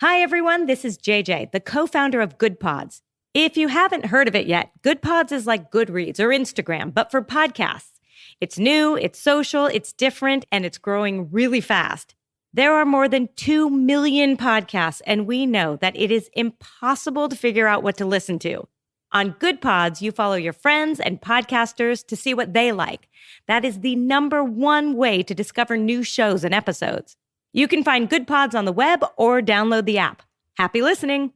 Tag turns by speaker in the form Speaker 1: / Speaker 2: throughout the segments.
Speaker 1: Hi, everyone. This is JJ, the co-founder of Good Pods. If you haven't heard of it yet, Good Pods is like Goodreads or Instagram, but for podcasts. It's new, it's social, it's different, and it's growing really fast. There are more than 2 million podcasts, and we know that it is impossible to figure out what to listen to. On Good Pods, you follow your friends and podcasters to see what they like. That is the number one way to discover new shows and episodes. You can find Good Pods on the web or download the app. Happy listening.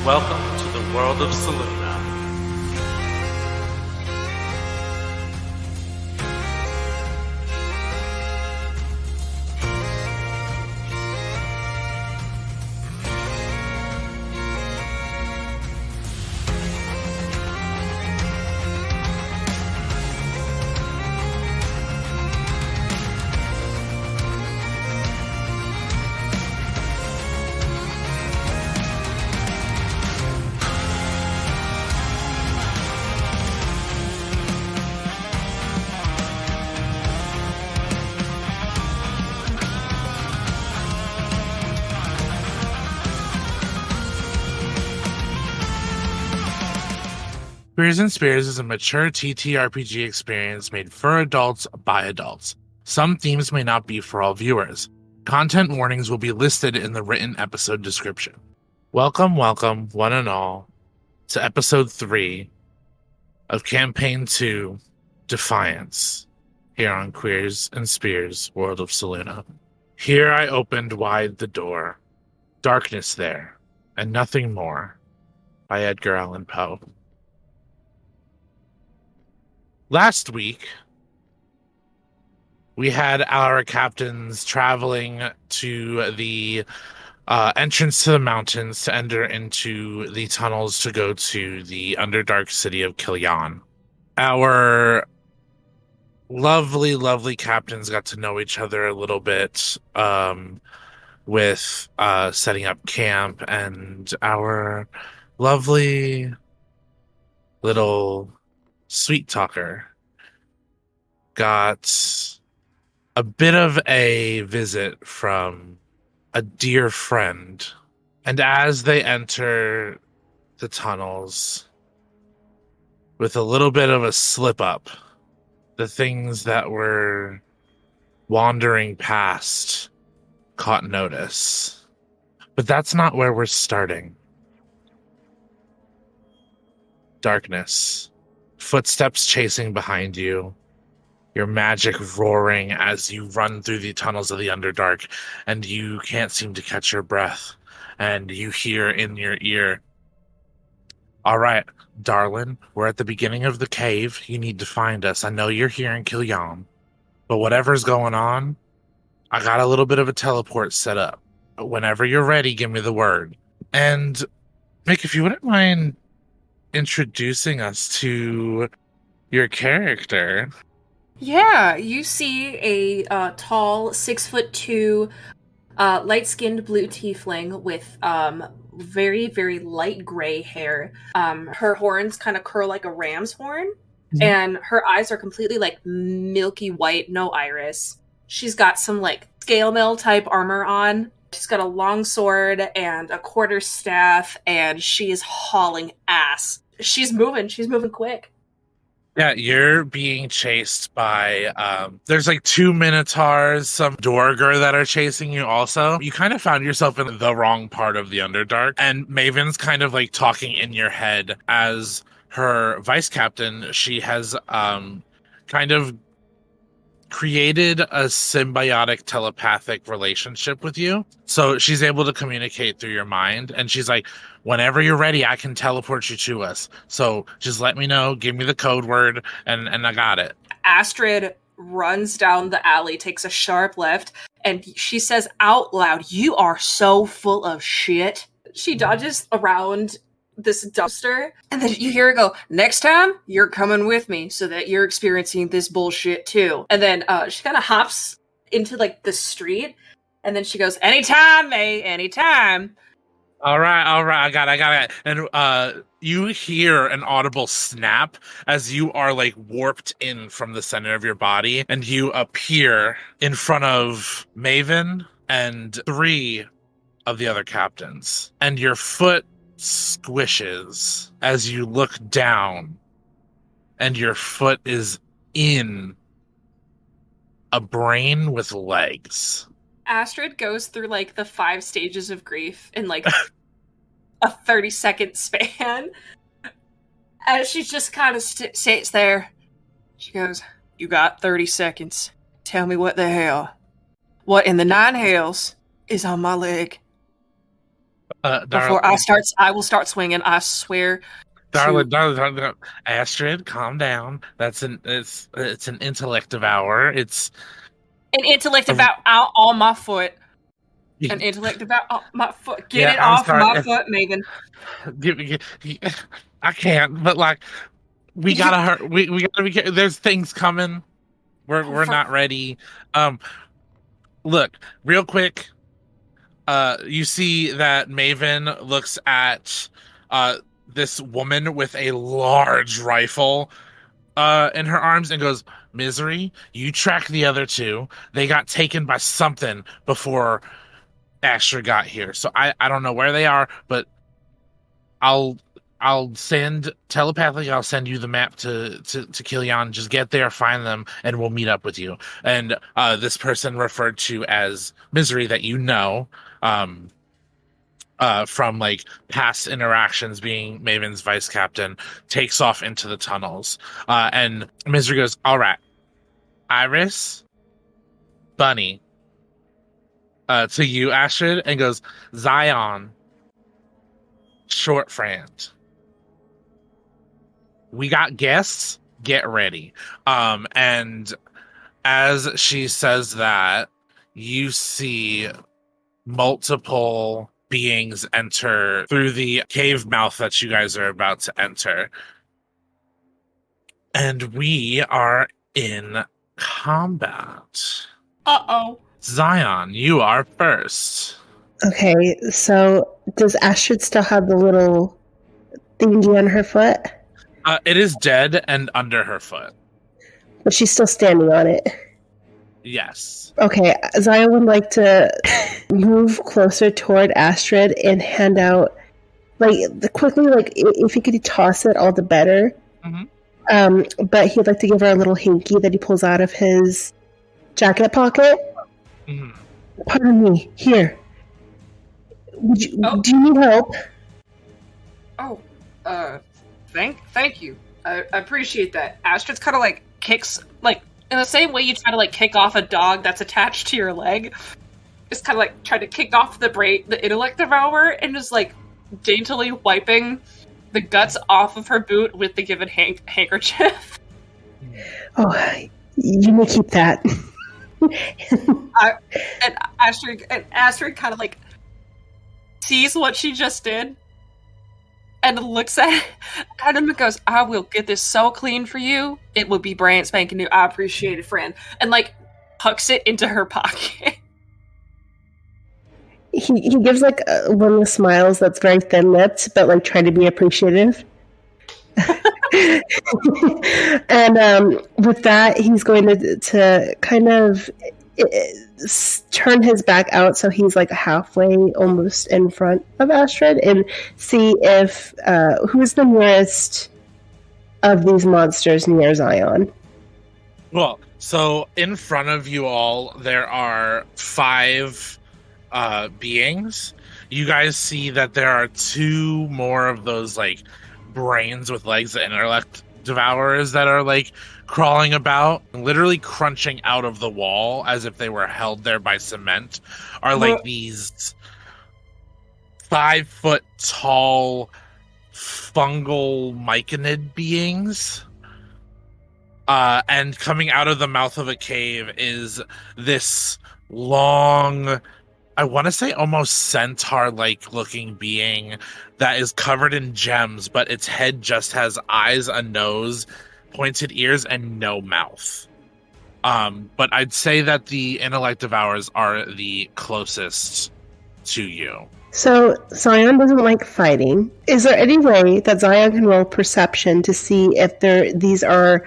Speaker 2: Welcome to the world of Seluna.
Speaker 3: Spears and Spears is a mature TTRPG experience made for adults by adults. Some themes may not be for all viewers. Content warnings will be listed in the written episode description. Welcome, one and all, to episode 3 of Campaign 2, Defiance, here on Queers and Spears, World of Seluna. Here I opened wide the door. Darkness there, and nothing more, by Edgar Allan Poe. Last week, we had our captains traveling to the entrance to the mountains to enter into the tunnels to go to the Underdark city of Kilyan. Our lovely, lovely captains got to know each other a little bit with setting up camp, and our lovely little sweet talker got a bit of a visit from a dear friend. And as they enter the tunnels, with a little bit of a slip up, the things that were wandering past caught notice. But that's not where we're starting. Darkness. Footsteps chasing behind you, your magic roaring as you run through the tunnels of the Underdark, and you can't seem to catch your breath, and you hear in your ear, "All right, darling, we're at the beginning of the cave. You need to find us. I know you're here in Kilyan, but whatever's going on, I got a little bit of a teleport set up. Whenever you're ready, give me the word." And Mick, if you wouldn't mind introducing us to your character.
Speaker 4: Yeah, you see a tall 6'2", light-skinned blue tiefling with very, very light gray hair. Her horns kind of curl like a ram's horn, and her eyes are completely like milky white, no iris. She's got some like scale mail type armor on. She's got a long sword and a quarterstaff, and she is hauling ass. She's moving quick.
Speaker 3: Yeah, you're being chased by, there's like 2 minotaurs, some Dorger that are chasing you also. You kind of found yourself in the wrong part of the Underdark, and Maven's kind of like talking in your head as her vice captain. She has kind of created a symbiotic telepathic relationship with you. So she's able to communicate through your mind, and she's like, whenever you're ready, I can teleport you to us. So just let me know, give me the code word, and I got it.
Speaker 4: Astrid runs down the alley, takes a sharp left, and she says out loud, "You are so full of shit." She dodges around this dumpster, and then you hear her go, "Next time, you're coming with me so that you're experiencing this bullshit too." And then she kind of hops into like the street, and then she goes, "Anytime, May, anytime."
Speaker 3: All right. I got it. And you hear an audible snap as you are like warped in from the center of your body, and you appear in front of Maven and 3 of the other captains. And your foot squishes as you look down, and your foot is in a brain with legs.
Speaker 4: Astrid goes through like the 5 stages of grief in like a 30-second span. As she just kind of sits there. She goes, "You got 30 seconds. Tell me what the hell. What in the 9 hells is on my leg? Before I will start swinging. I swear."
Speaker 3: Darling, Astrid, calm down. It's an intellect devour. It's
Speaker 4: An intellect about out on my foot. An intellect about my foot. Get it off my foot, Maven.
Speaker 3: I can't, but like we gotta hurt. We gotta be careful. There's things coming. We're not ready. Look, real quick. You see that Maven looks at this woman with a large rifle in her arms and goes, "Misery, you track the other 2. They got taken by something before Asher got here. So I don't know where they are, but I'll send telepathically. I'll send you the map to Killian. Just get there, find them, and we'll meet up with you." And this person referred to as Misery that you know from like past interactions, being Maven's vice captain, takes off into the tunnels. And Misery goes, "All right, Iris, Bunny," to you, Astrid, and goes, "Zion, short friend. We got guests. Get ready." And as she says that, you see multiple beings enter through the cave mouth that you guys are about to enter. And we are in combat.
Speaker 4: Uh-oh.
Speaker 3: Zion, you are first.
Speaker 5: Okay, so does Astrid still have the little thingy on her foot?
Speaker 3: It is dead and under her foot.
Speaker 5: But she's still standing on it.
Speaker 3: Yes.
Speaker 5: Okay, Zion would like to move closer toward Astrid and hand out, like, quickly, like, if he could toss it, all the better.
Speaker 3: Mm-hmm.
Speaker 5: But he'd like to give her a little hinky that he pulls out of his jacket pocket.
Speaker 3: Mm-hmm.
Speaker 5: Pardon me, here. Do you need help?
Speaker 4: Oh, thank you. I appreciate that. Astrid's kind of like kicks, like, in the same way you try to like kick off a dog that's attached to your leg. Just kind of like try to kick off the intellect devourer, and just like daintily wiping the guts off of her boot with the given handkerchief.
Speaker 5: Oh, you may keep that.
Speaker 4: Astrid kind of like sees what she just did and looks at him and goes, "I will get this so clean for you. It will be brand spanking new. I appreciate it, friend." And like tucks it into her pocket.
Speaker 5: He gives like one of the smiles that's very thin-lipped, but like trying to be appreciative. And with that, he's going to kind of turn his back out so he's like halfway almost in front of Astrid and see if who's the nearest of these monsters near Zion.
Speaker 3: Well, so in front of you all, there are 5 beings. You guys see that there are 2 more of those like brains with legs, the intellect devourers, that are like crawling about, literally crunching out of the wall as if they were held there by cement, are like these 5-foot tall fungal myconid beings. And coming out of the mouth of a cave is this long, I want to say almost centaur-like looking being that is covered in gems, but its head just has eyes, a nose, pointed ears, and no mouth. But I'd say that the intellect devourers are the closest to you.
Speaker 5: So Zion doesn't like fighting. Is there any way that Zion can roll perception to see if these are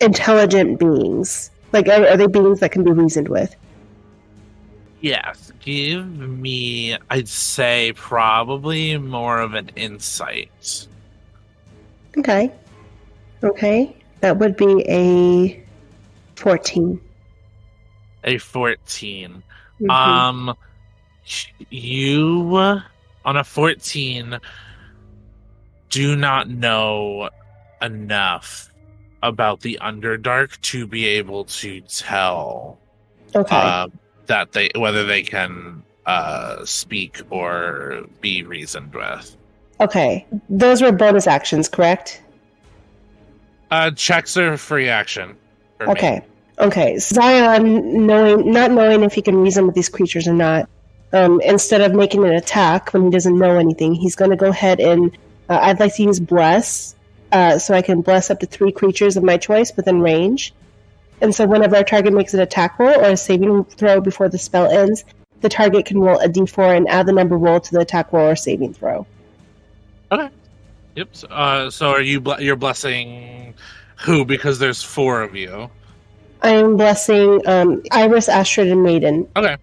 Speaker 5: intelligent beings? Like, are they beings that can be reasoned with?
Speaker 3: Yes, give me, I'd say, probably more of an insight.
Speaker 5: Okay. That would be a 14.
Speaker 3: A 14.
Speaker 5: Mm-hmm.
Speaker 3: You, on a 14, do not know enough about the Underdark to be able to tell
Speaker 5: Okay.
Speaker 3: that whether they can speak or be reasoned with.
Speaker 5: Okay. Those were bonus actions, correct?
Speaker 3: Checks are free action. For
Speaker 5: Okay.
Speaker 3: Me.
Speaker 5: Okay. Zion, not knowing if he can reason with these creatures or not, instead of making an attack when he doesn't know anything, he's going to go ahead and I'd like to use bless, so I can bless up to 3 creatures of my choice within range. And so whenever a target makes an attack roll or a saving throw before the spell ends, the target can roll a d4 and add the number rolled to the attack roll or saving throw.
Speaker 3: Okay. Yep. So are you're blessing who? Because there's 4 of you.
Speaker 5: I am blessing Iris, Astrid, and Maiden.
Speaker 3: Okay.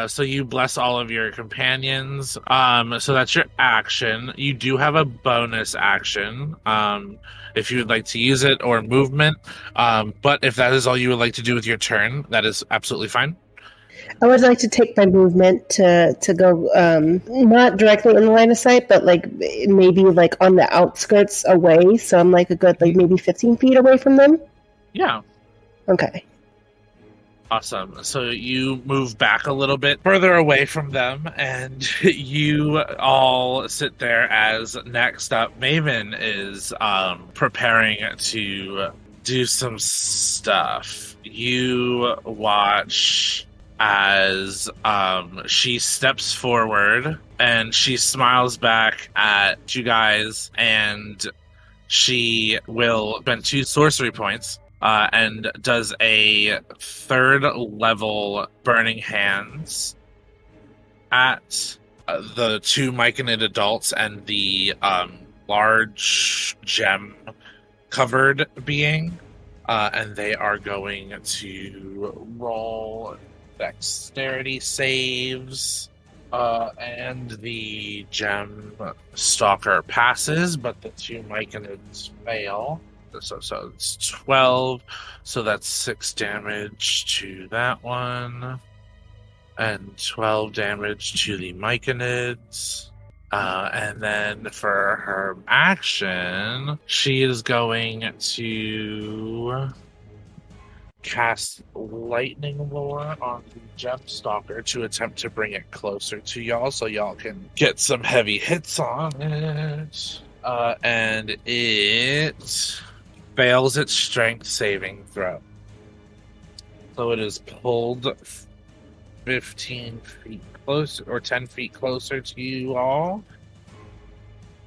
Speaker 3: So you bless all of your companions. So that's your action. You do have a bonus action, if you would like to use it, or movement. But if that is all you would like to do with your turn, that is absolutely fine.
Speaker 5: I would like to take my movement to go not directly in the line of sight, but like maybe like on the outskirts away. So I'm like a good like maybe 15 feet away from them.
Speaker 3: Yeah.
Speaker 5: Okay.
Speaker 3: Awesome. So you move back a little bit further away from them, and you all sit there as next up, Maven is preparing to do some stuff. You watch as she steps forward and she smiles back at you guys, and she will spend 2 sorcery points and does a 3rd level Burning Hands at the 2 Myconid adults and the large gem covered being, and they are going to roll dexterity saves, and the gem stalker passes, but the 2 Myconids fail. So it's 12, so that's 6 damage to that one, and 12 damage to the Myconids. And then for her action, she is going to cast Lightning Lore on the Gem Stalker to attempt to bring it closer to y'all, so y'all can get some heavy hits on it. And it fails its strength saving throw. So it is pulled 15 feet closer, or 10 feet closer to you all,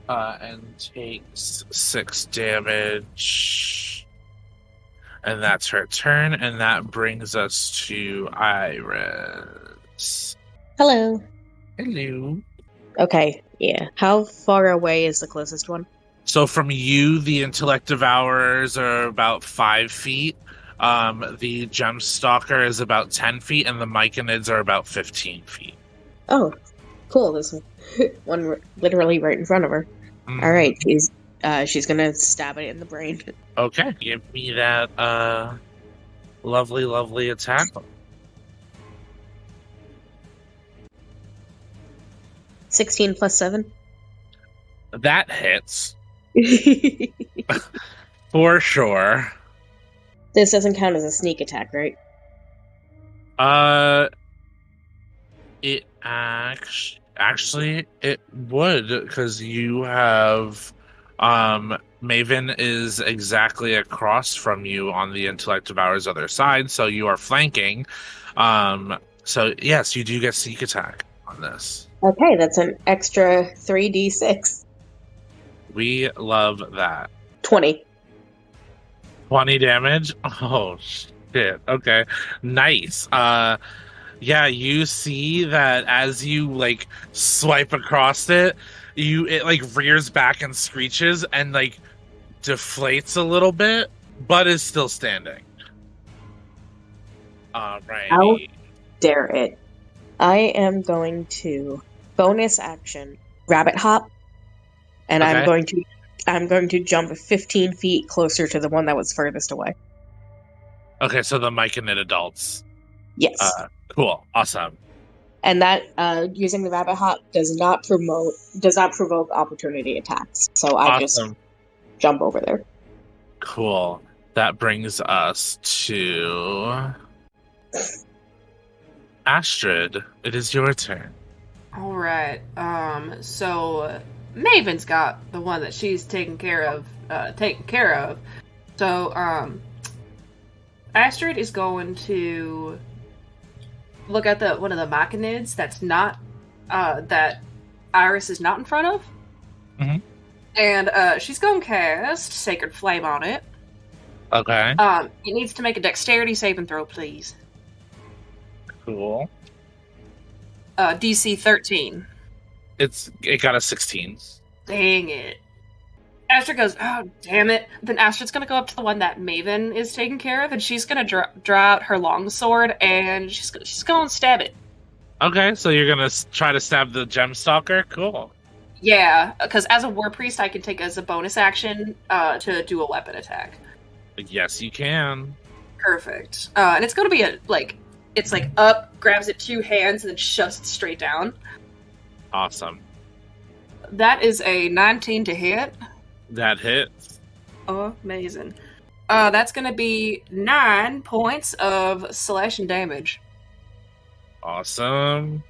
Speaker 3: and takes 6 damage. And that's her turn, and that brings us to Iris.
Speaker 6: Hello.
Speaker 3: Hello.
Speaker 6: Okay, yeah. How far away is the closest one?
Speaker 3: So from you, the Intellect Devourers are about 5 feet. The Gem Stalker is about 10 feet, and the Myconids are about 15 feet.
Speaker 6: Oh, cool. There's one literally right in front of her.
Speaker 3: Mm.
Speaker 6: All right, she's gonna stab it in the brain.
Speaker 3: Okay, give me that lovely attack.
Speaker 6: 16 plus 7.
Speaker 3: That hits. For sure.
Speaker 6: This doesn't count as a sneak attack, right?
Speaker 3: It actually it would, because you have Maven is exactly across from you on the Intellect Devourer's other side, so you are flanking. So yes, you do get sneak attack on this.
Speaker 6: Okay, that's an extra 3d6.
Speaker 3: We love that.
Speaker 6: 20.
Speaker 3: 20 damage? Oh, shit. Okay. Nice. Yeah, you see that as you like swipe across it, it like rears back and screeches and like deflates a little bit, but is still standing.
Speaker 6: How
Speaker 3: Alrighty.
Speaker 6: dare it? I am going to bonus action rabbit hop, and
Speaker 3: Okay.
Speaker 6: I'm going to jump 15 feet closer to the one that was furthest away.
Speaker 3: Okay, so the Myconid adults.
Speaker 6: Yes.
Speaker 3: Cool. Awesome.
Speaker 6: And that using the rabbit hop does not provoke opportunity attacks. So I just
Speaker 3: Awesome.
Speaker 6: jump over there.
Speaker 3: Cool. That brings us to Astrid. It is your turn.
Speaker 4: All right. So Maven's got the one that she's taking care of. So, Astrid is going to look at one of the Machinids that's not that Iris is not in front of.
Speaker 3: Mhm.
Speaker 4: And she's going to cast Sacred Flame on it.
Speaker 3: Okay.
Speaker 4: It needs to make a dexterity saving throw, please.
Speaker 3: Cool.
Speaker 4: DC 13.
Speaker 3: It got a 16.
Speaker 4: Dang it. Astrid goes, oh, damn it. Then Astrid's going to go up to the one that Maven is taking care of, and she's going to draw out her longsword, and she's going to stab it.
Speaker 3: Okay, so you're gonna try to stab the Gemstalker? Cool.
Speaker 4: Yeah, because as a war priest, I can take as a bonus action to do a weapon attack.
Speaker 3: Yes, you can.
Speaker 4: Perfect. And it's going to be it's like up, grabs it 2 hands, and then shoves it straight down.
Speaker 3: Awesome.
Speaker 4: That is a 19 to hit.
Speaker 3: That hits.
Speaker 4: Amazing. That's going to be 9 points of slashing damage.
Speaker 3: Awesome.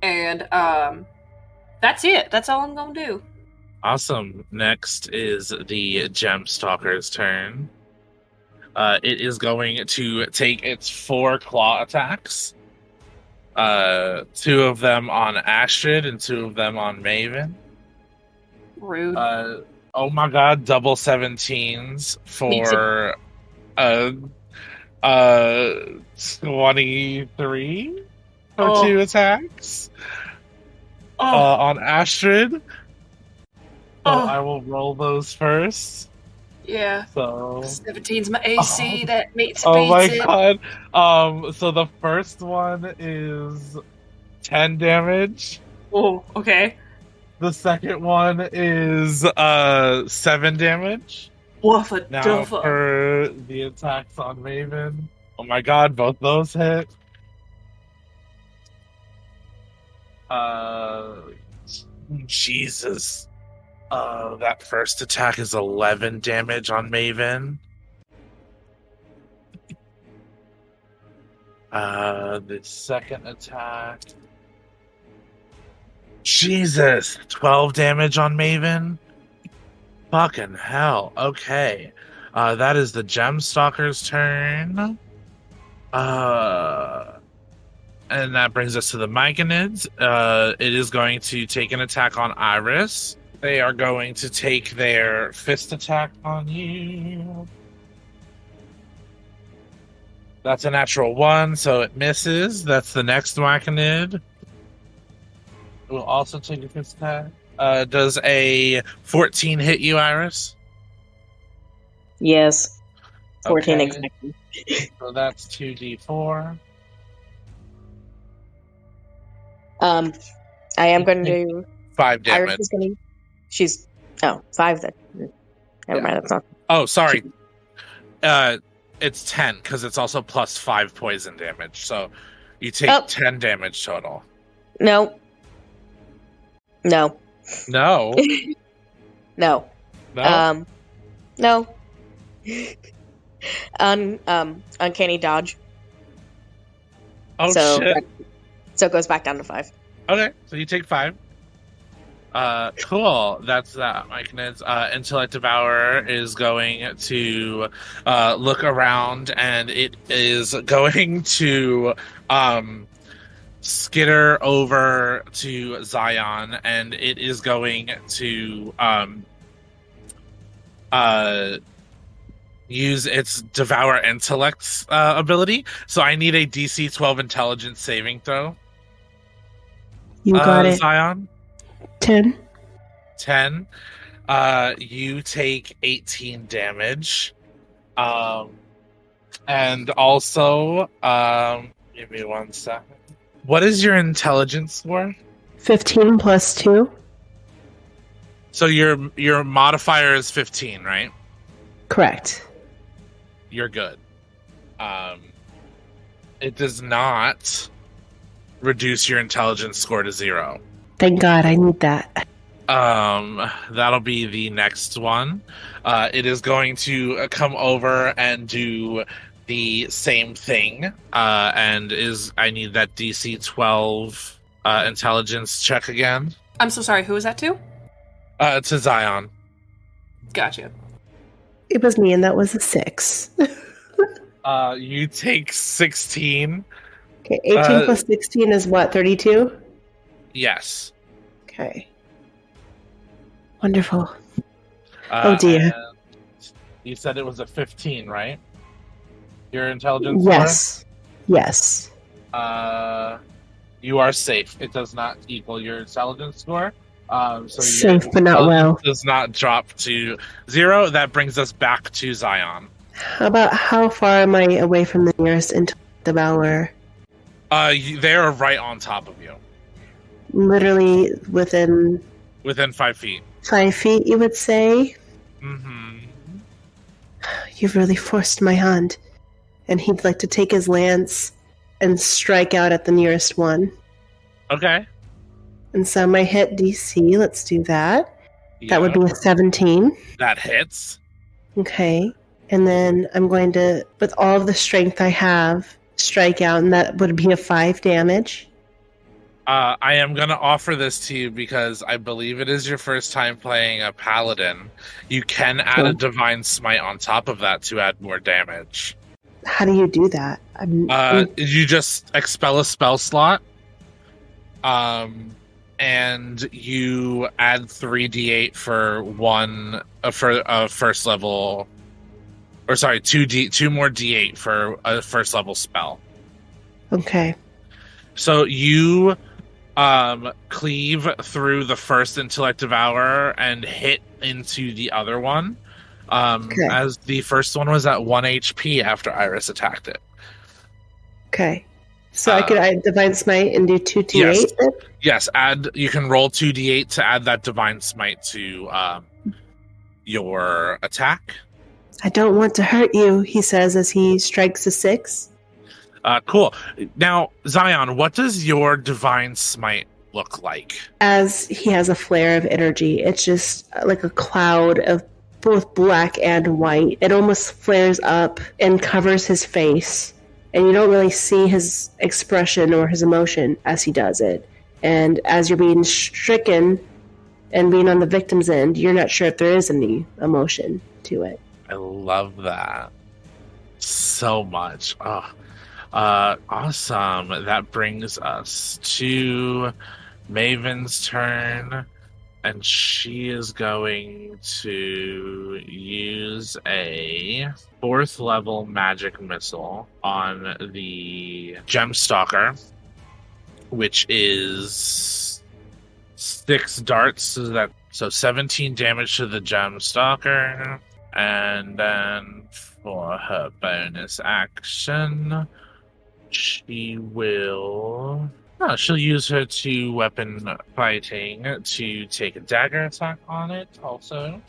Speaker 4: And that's it. That's all I'm going to do.
Speaker 3: Awesome. Next is the Gemstalker's turn. It is going to take its 4 claw attacks. 2 of them on Astrid and 2 of them on Maven.
Speaker 4: Rude.
Speaker 3: Oh my god, double 17s for 23 for 2 attacks on Astrid. So I will roll those first.
Speaker 4: Yeah.
Speaker 3: So
Speaker 4: 17's my AC. That makes
Speaker 3: oh my
Speaker 4: it.
Speaker 3: god. So the first one is 10 damage.
Speaker 4: Oh, okay.
Speaker 3: The second one is 7 damage.
Speaker 4: Woofa
Speaker 3: Now
Speaker 4: duffa.
Speaker 3: for the attacks on Maven. Oh my god, both those hit. Jesus. That first attack is 11 damage on Maven. The second attack. Jesus! 12 damage on Maven? Fucking hell. Okay. That is the Gemstalker's turn. And that brings us to the Myconids. It is going to take an attack on Iris. They are going to take their fist attack on you. That's a natural 1, so it misses. That's the next Myconid. Will also take a fist attack. Does a 14 hit you, Iris?
Speaker 6: Yes. 14
Speaker 3: Okay.
Speaker 6: exactly.
Speaker 3: So that's 2d4.
Speaker 6: I am going to...
Speaker 3: 5 damage.
Speaker 6: Iris is going to... She's... Oh, 5 then. Never mind, that's not...
Speaker 3: Oh, sorry. It's 10, because it's also plus 5 poison damage. So you take 10 damage total.
Speaker 6: No. No.
Speaker 3: No.
Speaker 6: No.
Speaker 3: No.
Speaker 6: No. Uncanny dodge.
Speaker 3: Oh,
Speaker 6: so
Speaker 3: shit.
Speaker 6: So it goes back down to 5.
Speaker 3: Okay, so you take 5. Cool. That's that, Myconids. Intellect Devourer is going to look around, and it is going to skitter over to Zion, and it is going to use its Devour Intellect ability. So I need a DC 12 Intelligence saving throw.
Speaker 5: You got it.
Speaker 3: Zion.
Speaker 5: 10.
Speaker 3: 10. You take 18 damage. And also, give me 1 second. What is your intelligence score?
Speaker 5: 15 plus 2.
Speaker 3: So your modifier is 15, right?
Speaker 5: Correct.
Speaker 3: You're good. It does not reduce your intelligence score to 0.
Speaker 5: Thank God, I need that.
Speaker 3: That'll be the next one. It is going to come over and do the same thing. And I need that DC 12 intelligence check again.
Speaker 4: I'm so sorry, who was that to?
Speaker 3: To Zion.
Speaker 4: Gotcha.
Speaker 5: It was me, and that was a 6.
Speaker 3: You take 16.
Speaker 5: Okay, 18 plus 16 is what, 32?
Speaker 3: Yes.
Speaker 5: Okay. Wonderful. Oh dear.
Speaker 3: You said it was a 15, right? Your intelligence
Speaker 5: Yes. Yes.
Speaker 3: score? You are safe. It does not equal your intelligence score. So
Speaker 5: Safe, but not well.
Speaker 3: Does not drop to 0. That brings us back to Zion.
Speaker 5: How far am I away from the nearest Devourer?
Speaker 3: They are right on top of you.
Speaker 5: Literally within
Speaker 3: 5 feet.
Speaker 5: 5 feet, you would say?
Speaker 3: Mm-hmm.
Speaker 5: You've really forced my hand. And he'd like to take his lance and strike out at the nearest one.
Speaker 3: Okay.
Speaker 5: And so my hit DC, let's do that.
Speaker 3: Yeah.
Speaker 5: That would be a 17.
Speaker 3: That hits.
Speaker 5: Okay. And then I'm going to, with all of the strength I have, strike out, and that would be a 5 damage.
Speaker 3: I am going to offer this to you because I believe it is your first time playing a paladin. You can add a divine smite on top of that to add more damage.
Speaker 5: How do you do that?
Speaker 3: You just expel a spell slot, and you add 3d8 for one for first level, or sorry, 2 more d8 for a first level spell.
Speaker 5: Okay.
Speaker 3: So you cleave through the first intellect devourer and hit into the other one.
Speaker 5: Okay.
Speaker 3: As the first one was at 1 HP after Iris attacked it.
Speaker 5: Okay. So I could add Divine Smite and do 2d8?
Speaker 3: Yes, you can roll 2d8 to add that Divine Smite to your attack.
Speaker 5: I don't want to hurt you, he says as he strikes a 6.
Speaker 3: Cool. Now, Zion, what does your Divine Smite look like?
Speaker 5: As he has a flare of energy, it's just like a cloud of both black and white. It almost flares up and covers his face. And you don't really see his expression or his emotion as he does it. And as you're being stricken and being on the victim's end, you're not sure if there is any emotion to it.
Speaker 3: I love that so much. Awesome. That brings us to Maven's turn. And she is going to use a 4th level magic missile on the Gemstalker, which is 6 darts, so 17 damage to the Gemstalker. And then for her bonus action, she'll use her 2 weapon fighting to take a dagger attack on it also.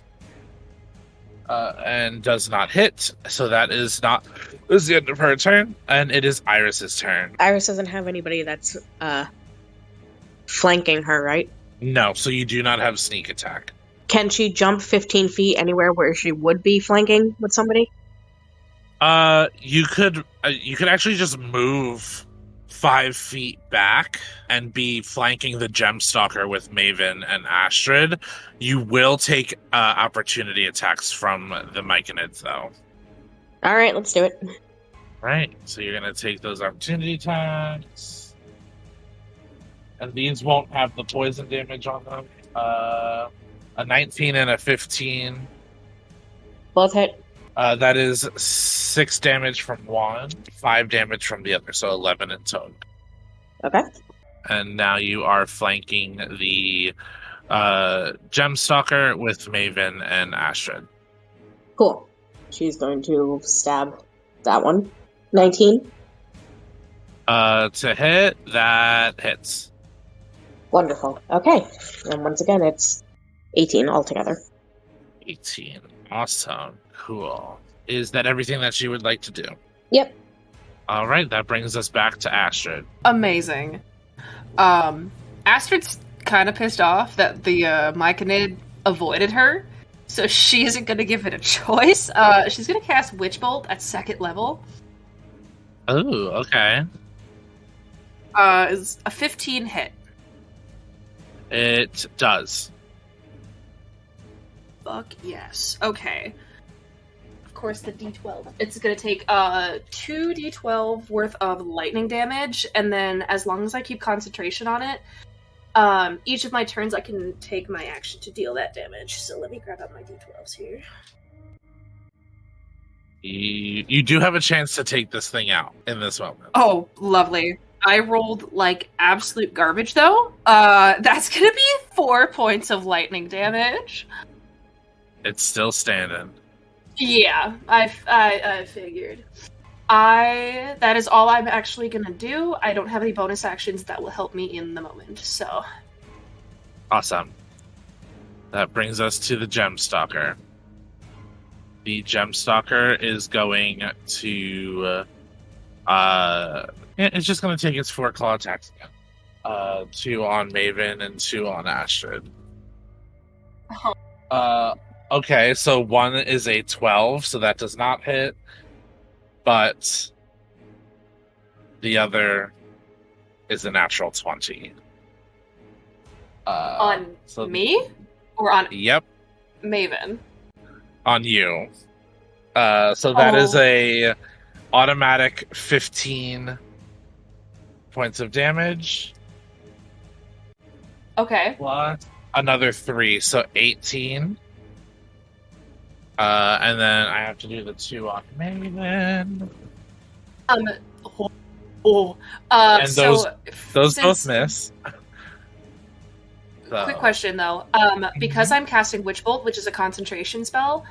Speaker 3: And does not hit, so that is the end of her turn, and it is Iris's turn.
Speaker 6: Iris doesn't have anybody that's flanking her, right?
Speaker 3: No, so you do not have sneak attack.
Speaker 6: Can she jump 15 feet anywhere where she would be flanking with somebody?
Speaker 3: You could actually just move 5 feet back and be flanking the Gemstalker with Maven and Astrid. You will take opportunity attacks from the Myconids, though.
Speaker 6: All right, let's do it.
Speaker 3: Right, so you're going to take those opportunity attacks. And these won't have the poison damage on them. A 19 and a 15.
Speaker 6: Both hit.
Speaker 3: That is 6 damage from one, 5 damage from the other, so 11 in total.
Speaker 6: Okay.
Speaker 3: And now you are flanking the Gemstalker with Maven and Astrid.
Speaker 6: Cool. She's going to stab that one. 19.
Speaker 3: To hit, that hits.
Speaker 6: Wonderful. Okay. And once again, it's 18 altogether.
Speaker 3: 18. Awesome. Cool. Is that everything that you would like to do?
Speaker 6: Yep.
Speaker 3: All right, that brings us back to Astrid.
Speaker 4: Amazing. Astrid's kind of pissed off that the Myconid avoided her, so she isn't going to give it a choice. She's going to cast Witch Bolt at 2nd level.
Speaker 3: Oh, okay.
Speaker 4: Is a 15 hit.
Speaker 3: It does.
Speaker 4: Fuck yes. Okay. Of course, the D12. It's going to take 2 D12 worth of lightning damage, and then as long as I keep concentration on it, each of my turns I can take my action to deal that damage. So let me grab out my D12s here.
Speaker 3: You do have a chance to take this thing out in this moment.
Speaker 4: Oh, lovely. I rolled like absolute garbage though. That's going to be 4 points of lightning damage.
Speaker 3: It's still standing.
Speaker 4: Yeah, I figured. That is all I'm actually gonna do. I don't have any bonus actions that will help me in the moment, so.
Speaker 3: Awesome. That brings us to the Gemstalker. The Gemstalker is going to it's just going to take its 4 claw attacks again. 2 on Maven and 2 on Astrid. Okay, so 1 is a 12, so that does not hit. But the other is a natural 20.
Speaker 4: On me? Or on
Speaker 3: Yep,
Speaker 4: Maven?
Speaker 3: on you. So that is a automatic 15 points of damage.
Speaker 4: Okay.
Speaker 3: Plus another 3, so 18. And then I have to do the 2 on Maven. And those both miss. So.
Speaker 4: Quick question though. Because I'm casting Witch Bolt, which is a concentration spell,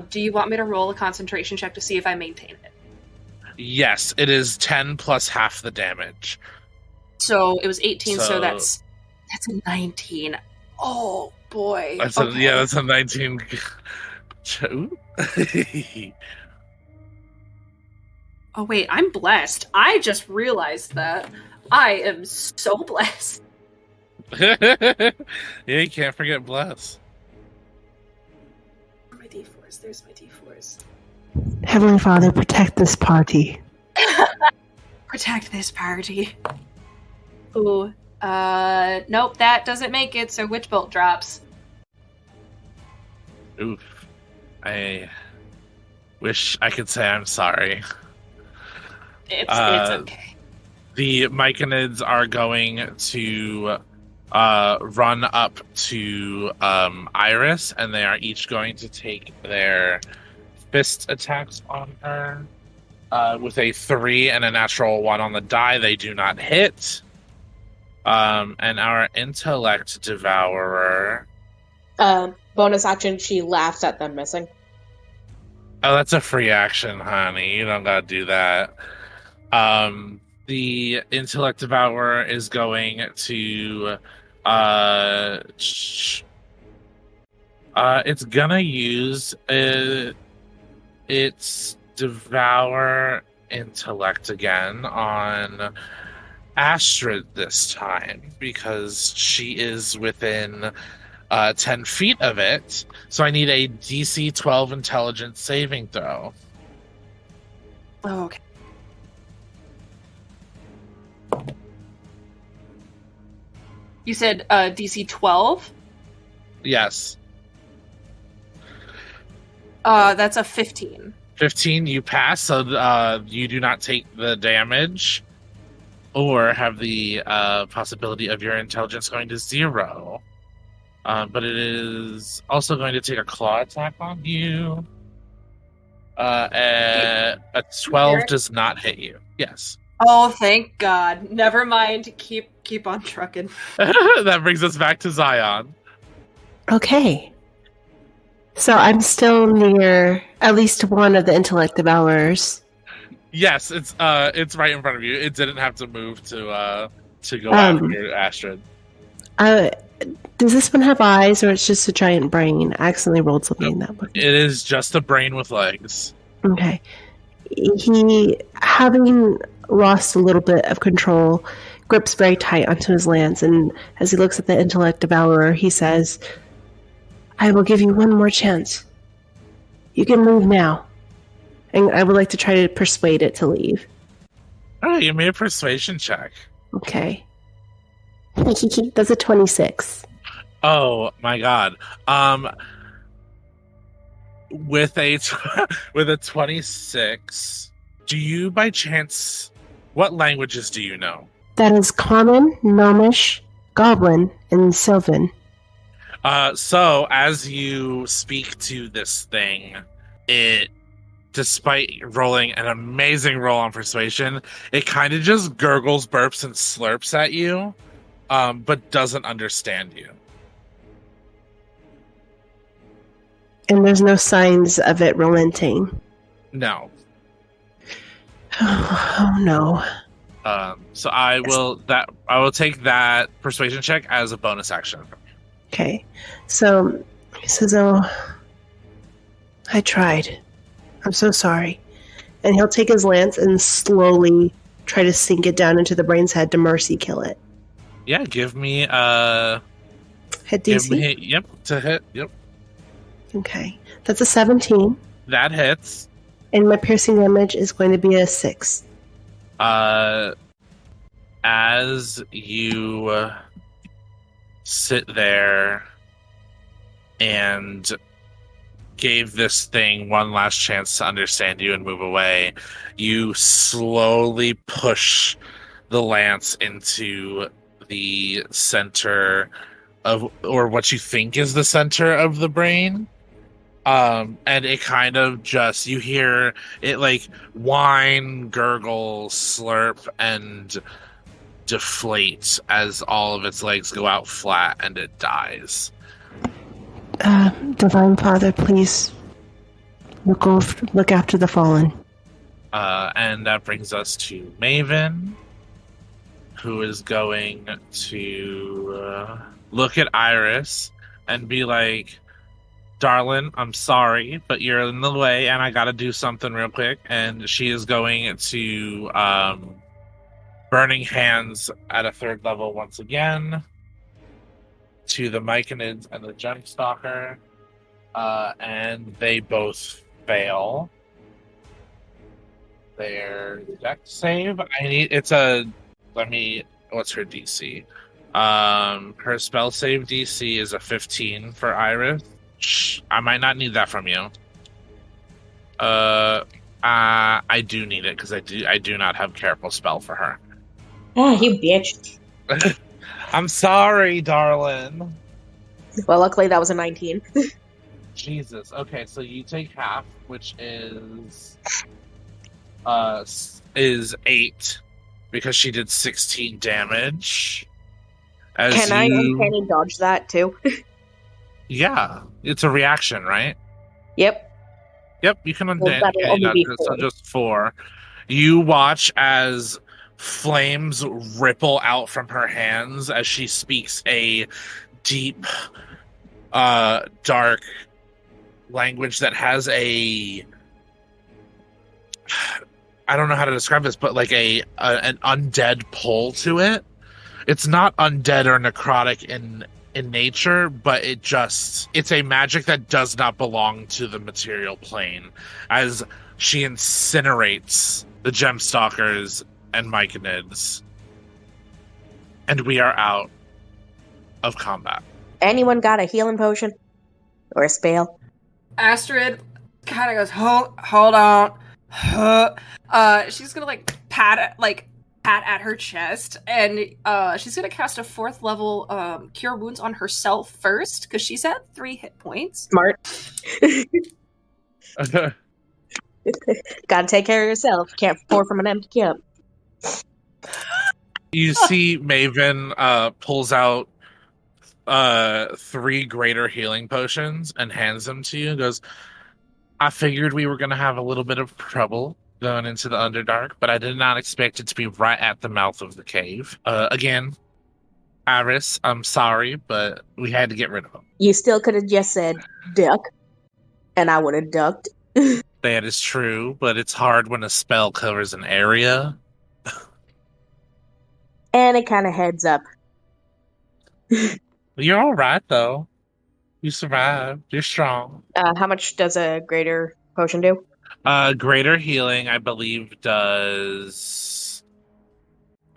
Speaker 4: do you want me to roll a concentration check to see if I maintain it?
Speaker 3: Yes, it is 10 plus half the damage.
Speaker 4: So it was 18, so that's a 19. Oh boy.
Speaker 3: That's
Speaker 4: okay.
Speaker 3: that's a 19.
Speaker 4: Oh wait, I'm blessed. I just realized that. I am so blessed.
Speaker 3: Yeah, you can't forget bless.
Speaker 4: My D4s, there's my D4s.
Speaker 5: Heavenly Father, protect this party.
Speaker 4: Protect this party. Ooh. Nope, that doesn't make it, so Witch Bolt drops.
Speaker 3: Oof. I wish I could say I'm sorry.
Speaker 4: It's okay.
Speaker 3: The Myconids are going to run up to Iris, and they are each going to take their fist attacks on her. With a 3 and a natural 1 on the die, they do not hit. And our Intellect Devourer...
Speaker 6: Bonus action, she laughs at them missing.
Speaker 3: Oh, that's a free action, honey. You don't gotta do that. The Intellect Devourer is going to... it's gonna use its Devour Intellect again on Astrid this time, because she is within 10 feet of it. So I need a DC 12 Intelligence saving throw.
Speaker 4: Oh, okay. You said DC 12?
Speaker 3: Yes.
Speaker 4: That's a 15.
Speaker 3: 15, you pass, so you do not take the damage or have the possibility of your intelligence going to 0. But it is also going to take a claw attack on you. A 12 does not hit you. Yes.
Speaker 4: Oh, thank God. Never mind. Keep on trucking.
Speaker 3: That brings us back to Zion.
Speaker 5: Okay. So I'm still near at least one of the intellect devourers.
Speaker 3: Yes, it's right in front of you. It didn't have to move to go after Astrid.
Speaker 5: Does this one have eyes, or it's just a giant brain? I accidentally rolled something in that one.
Speaker 3: It is just a brain with legs.
Speaker 5: Okay. He, having lost a little bit of control, grips very tight onto his lance, and as he looks at the intellect devourer, he says, I will give you one more chance. You can leave now. And I would like to try to persuade it to leave.
Speaker 3: Oh, you made a persuasion check.
Speaker 5: Okay. That's a 26.
Speaker 3: Oh my god. With a 26, do you by chance, what languages do you know?
Speaker 5: That is Common, Gnomish, Goblin, and Sylvan.
Speaker 3: So as you speak to this thing, it, despite rolling an amazing roll on persuasion, it kind of just gurgles, burps, and slurps at you, but doesn't understand you.
Speaker 5: And there's no signs of it relenting.
Speaker 3: No.
Speaker 5: Oh no.
Speaker 3: So I will take that persuasion check as a bonus action.
Speaker 5: Okay. So he says, oh, I tried. I'm so sorry. And he'll take his lance and slowly try to sink it down into the brain's head to mercy kill it.
Speaker 3: Yeah, give me
Speaker 5: Hit DC?
Speaker 3: Yep, to hit. Yep.
Speaker 5: Okay. That's a 17.
Speaker 3: That hits.
Speaker 5: And my piercing damage is going to be a 6.
Speaker 3: As you sit there and gave this thing one last chance to understand you and move away, you slowly push the lance into the center of, or what you think is the center of the brain. And it kind of just, you hear it like whine, gurgle, slurp, and deflate as all of its legs go out flat and it dies.
Speaker 5: Divine Father, please look after the fallen.
Speaker 3: And that brings us to Maven, who is going to look at Iris and be like, darling, I'm sorry, but you're in the way and I gotta do something real quick. And she is going to Burning Hands at a 3rd level once again to the Myconids and the Gemstalker. And they both fail their dex save. What's her DC? Her spell save DC is a 15 for Iris. I might not need that from you. I do need it because I do not have careful spell for her.
Speaker 6: Oh, you bitch.
Speaker 3: I'm sorry, darling.
Speaker 6: Well, luckily that was a 19.
Speaker 3: Jesus. Okay, so you take half, which is 8 because she did 16 damage.
Speaker 6: Can I uncanny dodge that too?
Speaker 3: Yeah, it's a reaction, right?
Speaker 6: Yep.
Speaker 3: Yep, you can
Speaker 6: Well, that'll only be
Speaker 3: so
Speaker 6: 4.
Speaker 3: just 4. You watch as flames ripple out from her hands as she speaks a deep, dark language that has I don't know how to describe this, but like an undead pull to it. It's not undead or necrotic in nature, but it's a magic that does not belong to the material plane, as she incinerates the Gemstalkers and Myconids. And we are out of combat.
Speaker 6: Anyone got a healing potion? Or a spell?
Speaker 4: Astrid kind of goes, hold on. She's gonna pat at her chest, and she's gonna cast a 4th level cure wounds on herself first because she's at 3 hit points.
Speaker 6: Smart. Gotta take care of yourself. Can't pour from an empty cup.
Speaker 3: You see Maven pulls out 3 greater healing potions and hands them to you and goes, I figured we were going to have a little bit of trouble going into the Underdark, but I did not expect it to be right at the mouth of the cave. Again, Iris, I'm sorry, but we had to get rid of them.
Speaker 6: You still could have just said duck, and I would have ducked.
Speaker 3: That is true, but it's hard when a spell covers an area.
Speaker 6: And it kind of heads up.
Speaker 3: You're all right, though. You survived. You're strong.
Speaker 6: How much does a greater potion do?
Speaker 3: Greater healing, I believe, does...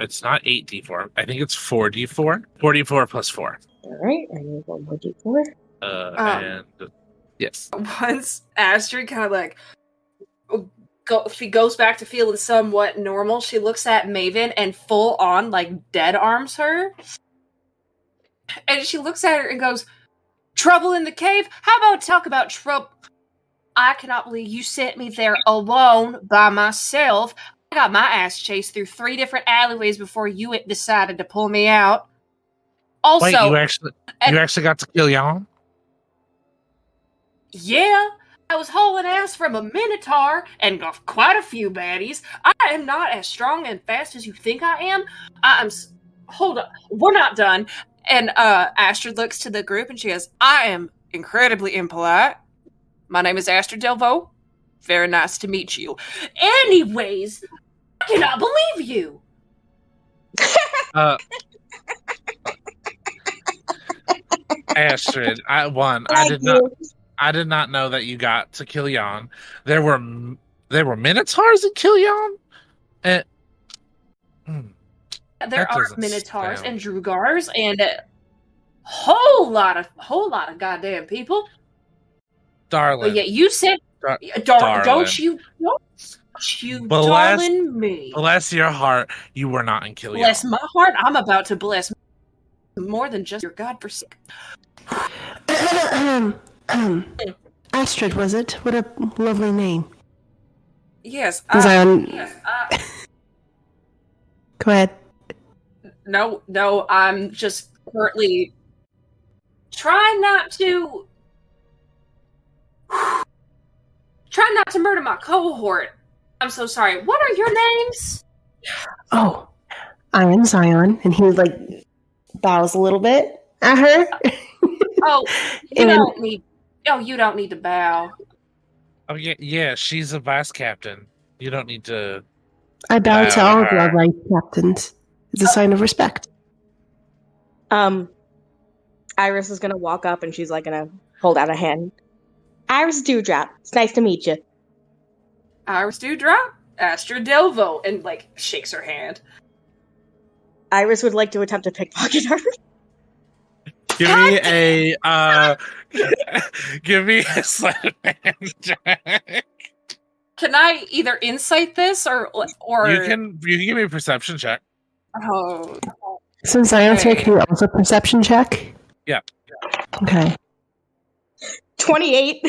Speaker 3: It's not 8d4. I think it's 4d4. 4d4 plus 4.
Speaker 6: Alright, I need 1 more d4.
Speaker 3: And... Yes.
Speaker 4: Once Astrid kind of like... she goes back to feeling somewhat normal, she looks at Maven and full on, like, dead arms her. And she looks at her and goes, trouble in the cave? How about talk about trouble? I cannot believe you sent me there alone by myself. I got my ass chased through 3 different alleyways before you decided to pull me out. Also,
Speaker 3: wait, you actually got to kill Jan?
Speaker 4: Yeah, I was hauling ass from a minotaur and got quite a few baddies. I am not as strong and fast as you think I am. Hold up, we're not done. And Astrid looks to the group and she goes, I am incredibly impolite. My name is Astrid Delvaux. Very nice to meet you. Anyways, I cannot believe you.
Speaker 3: Astrid, I did not know that you got to kill Jan. There were minotaurs in Killian?
Speaker 4: There are minotaurs and drugars and a whole lot of goddamn people.
Speaker 3: Darling.
Speaker 4: But yeah, you said
Speaker 3: darling.
Speaker 4: Don't you darling me.
Speaker 3: Bless your heart, you were not in Killian.
Speaker 4: Bless my heart, I'm about to bless more than just your godforsaken.
Speaker 5: Astrid, was it? What a lovely name.
Speaker 4: Yes.
Speaker 5: Go ahead.
Speaker 4: No, I'm just currently trying not to murder my cohort. I'm so sorry. What are your names?
Speaker 5: Oh, I am Zion, and he like bows a little bit at her.
Speaker 4: Oh, you don't need to bow.
Speaker 3: Oh yeah, she's a vice captain. You don't need to.
Speaker 5: I bow to all of our vice captains. It's a sign of respect.
Speaker 6: Iris is gonna walk up and she's like gonna hold out a hand. Iris Dewdrop, it's nice to meet you.
Speaker 4: Iris Dewdrop, Astrid Delvaux, and like shakes her hand.
Speaker 6: Iris would like to attempt to pickpocket her.
Speaker 3: Give me a sleight of hand check.
Speaker 4: Can I either insight this or
Speaker 3: you can give me a perception check.
Speaker 4: Oh.
Speaker 5: So Zion's here, can you also perception check?
Speaker 3: Yeah.
Speaker 5: Okay.
Speaker 6: 28.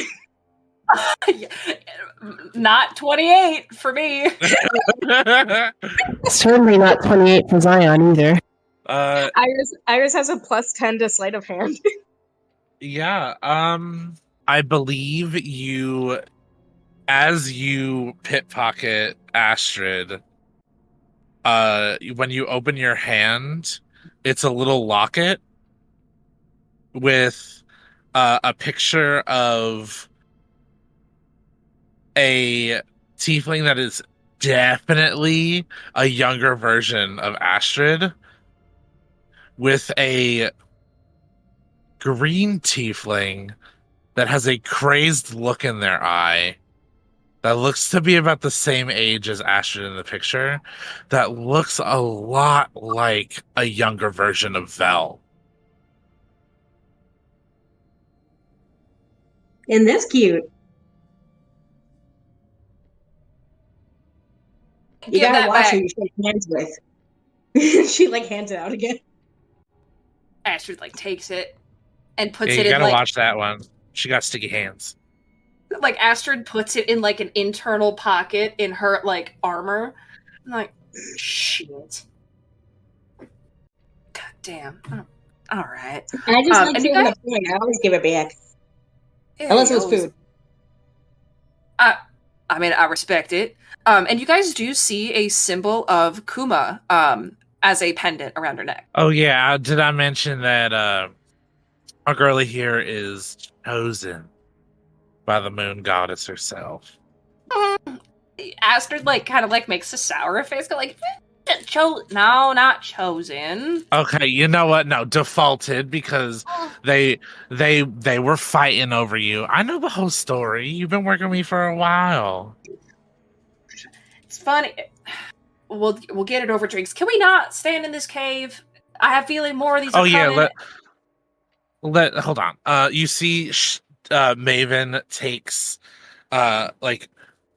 Speaker 4: Not 28 for me.
Speaker 5: Certainly not 28 for Zion either.
Speaker 6: Iris has a plus 10 to sleight of hand.
Speaker 3: Yeah. I believe you, as you pickpocket Astrid, when you open your hand, it's a little locket with a picture of a tiefling that is definitely a younger version of Astrid, with a green tiefling that has a crazed look in their eye that looks to be about the same age as Astrid in the picture, that looks a lot like a younger version of Vel.
Speaker 6: And that's cute. You gotta watch who you shake hands with. She like hands it out again.
Speaker 4: Astrid like takes it and puts it in.
Speaker 3: You gotta
Speaker 4: like,
Speaker 3: watch that one. She got sticky hands.
Speaker 4: Like Astrid puts it in like an internal pocket in her like armor. I'm like, shit. God damn. Oh, all right.
Speaker 6: I just like
Speaker 4: and you
Speaker 6: saving
Speaker 4: guys,
Speaker 6: the point. I always give it back.
Speaker 4: yeah,
Speaker 6: Unless it
Speaker 4: you
Speaker 6: was
Speaker 4: always-
Speaker 6: food.
Speaker 4: I mean, I respect it. And you guys do see a symbol of Kuma as a pendant around her neck.
Speaker 3: Oh yeah, did I mention that our girlie here is chosen by the moon goddess herself?
Speaker 4: Astrid like kind of like makes a sour face, go like, no, not chosen.
Speaker 3: Okay, you know what? No, defaulted because they were fighting over you. I know the whole story. You've been working with me for a while.
Speaker 4: It's funny. We'll get it over drinks. Can we not stand in this cave? I have feeling more of these.
Speaker 3: Oh
Speaker 4: are
Speaker 3: yeah,
Speaker 4: coming.
Speaker 3: let hold on. You see, Maven takes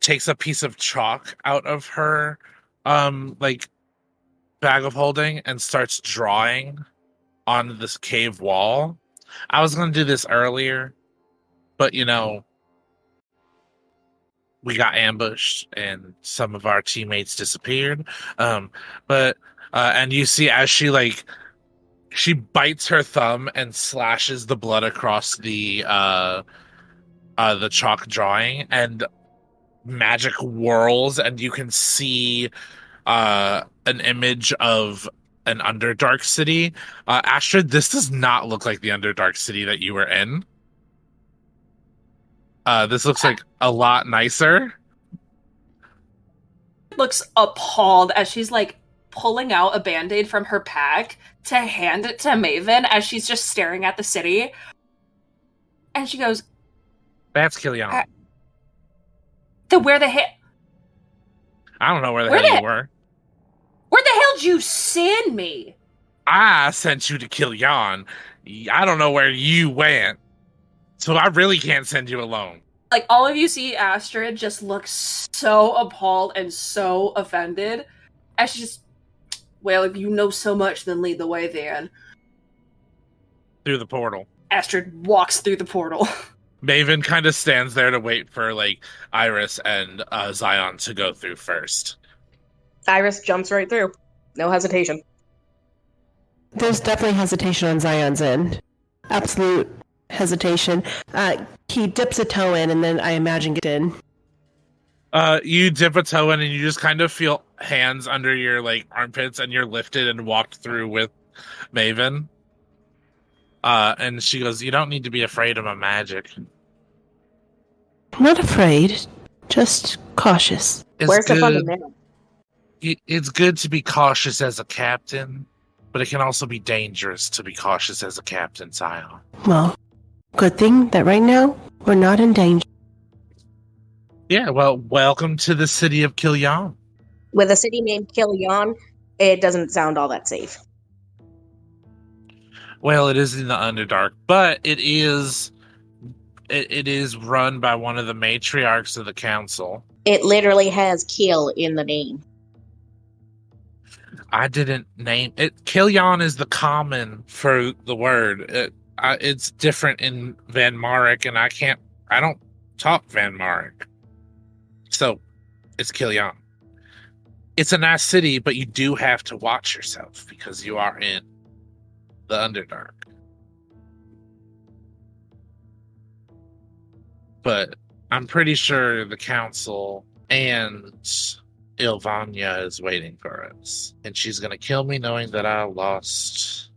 Speaker 3: takes a piece of chalk out of her like bag of holding and starts drawing on this cave wall. I was gonna do this earlier, but we got ambushed and some of our teammates disappeared. But and you see as she bites her thumb and slashes the blood across the chalk drawing, and magic whirls, and you can see an image of an Underdark city. Astrid, this does not look like the Underdark city that you were in. This looks like a lot nicer.
Speaker 4: Looks appalled as she's like pulling out a band-aid from her pack to hand it to Maven as she's just staring at the city. And she goes,
Speaker 3: That's Killian.
Speaker 4: where the hell?
Speaker 3: I don't know where the
Speaker 4: Where
Speaker 3: hell
Speaker 4: the-
Speaker 3: you were.
Speaker 4: Where the hell did you send me?
Speaker 3: I sent you to Killian. I don't know where you went. So I really can't send you alone.
Speaker 4: Like, all of you see Astrid just look so appalled and so offended. And she just, well, if you know so much, then lead the way then.
Speaker 3: Through the portal.
Speaker 4: Astrid walks through the portal.
Speaker 3: Maven kind of stands there to wait for Iris and Zion to go through first.
Speaker 6: Iris jumps right through. No hesitation.
Speaker 5: There's definitely hesitation on Zion's end. Absolute hesitation. He dips a toe in, and then I imagine get in.
Speaker 3: You dip a toe in, and you just kind of feel hands under your armpits, and you're lifted and walked through with Maven. And she goes, "You don't need to be afraid of my magic."
Speaker 5: I'm not afraid, just cautious.
Speaker 6: Where's the fucking man?
Speaker 3: It's good to be cautious as a captain, but it can also be dangerous to be cautious as a captain, Zion.
Speaker 5: Well, good thing that right now we're not in danger.
Speaker 3: Yeah, well, welcome to the city of Killian.
Speaker 6: With a city named Killian, it doesn't sound all that safe.
Speaker 3: Well, it is in the Underdark, but it is run by one of the matriarchs of the council.
Speaker 6: It literally has kill in the name.
Speaker 3: I didn't name it. Killian is the common for the word. It's different in Van Marek, and I don't talk Van Marek. So, it's Killian. It's a nice city, but you do have to watch yourself because you are in the Underdark. But I'm pretty sure the council and Ilvania is waiting for us. And she's going to kill me knowing that I lost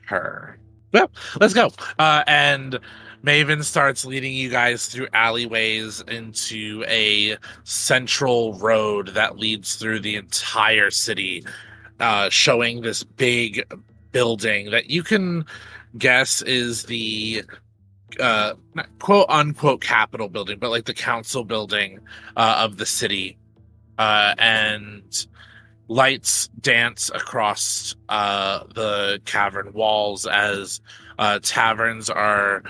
Speaker 3: her. Well, let's go. And Maven starts leading you guys through alleyways into a central road that leads through the entire city, showing this big building that you can guess is the quote unquote Capitol building, but the council building of the city. And lights dance across the cavern walls as taverns are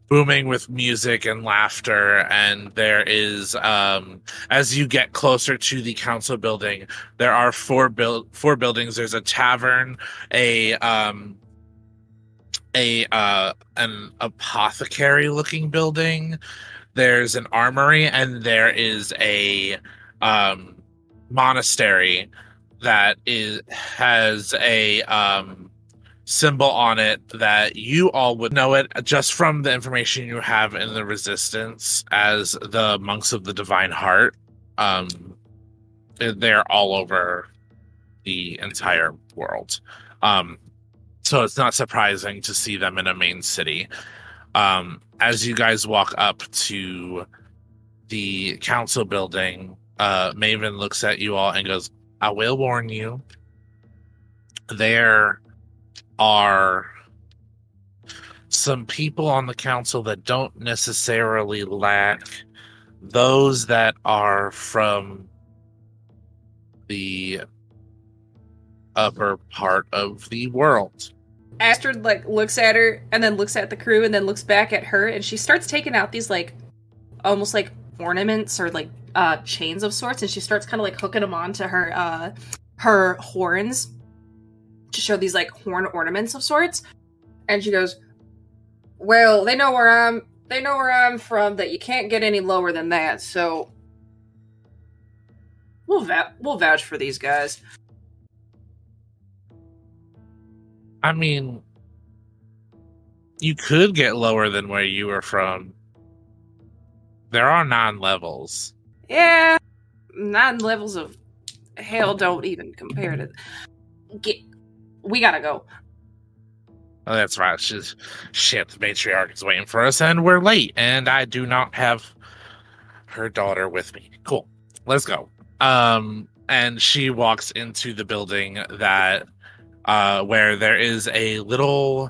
Speaker 3: booming with music and laughter. And there is, as you get closer to the council building, there are four buildings. There's a tavern, an apothecary looking building. there's an armory, and there is a monastery that has a symbol on it that you all would know it just from the information you have in the Resistance as the Monks of the Divine Heart. They're all over the entire world. So it's not surprising to see them in a main city. As you guys walk up to the council building, Maven looks at you all and goes, I will warn you, there are some people on the council that don't necessarily lack those that are from the upper part of the world.
Speaker 4: Astrid looks at her and then looks at the crew and then looks back at her, and she starts taking out these almost like ornaments or chains of sorts, and she starts kind of hooking them onto her horns to show these horn ornaments of sorts. And she goes, well, they know where I'm from, that you can't get any lower than that, so we'll vouch for these guys.
Speaker 3: I mean, you could get lower than where you were from. There are 9 levels.
Speaker 4: Yeah, 9 levels of hell don't even compare to... We gotta go.
Speaker 3: Oh, that's right. Shit, the matriarch is waiting for us, and we're late, and I do not have her daughter with me. Cool. Let's go. And she walks into the building that where there is a little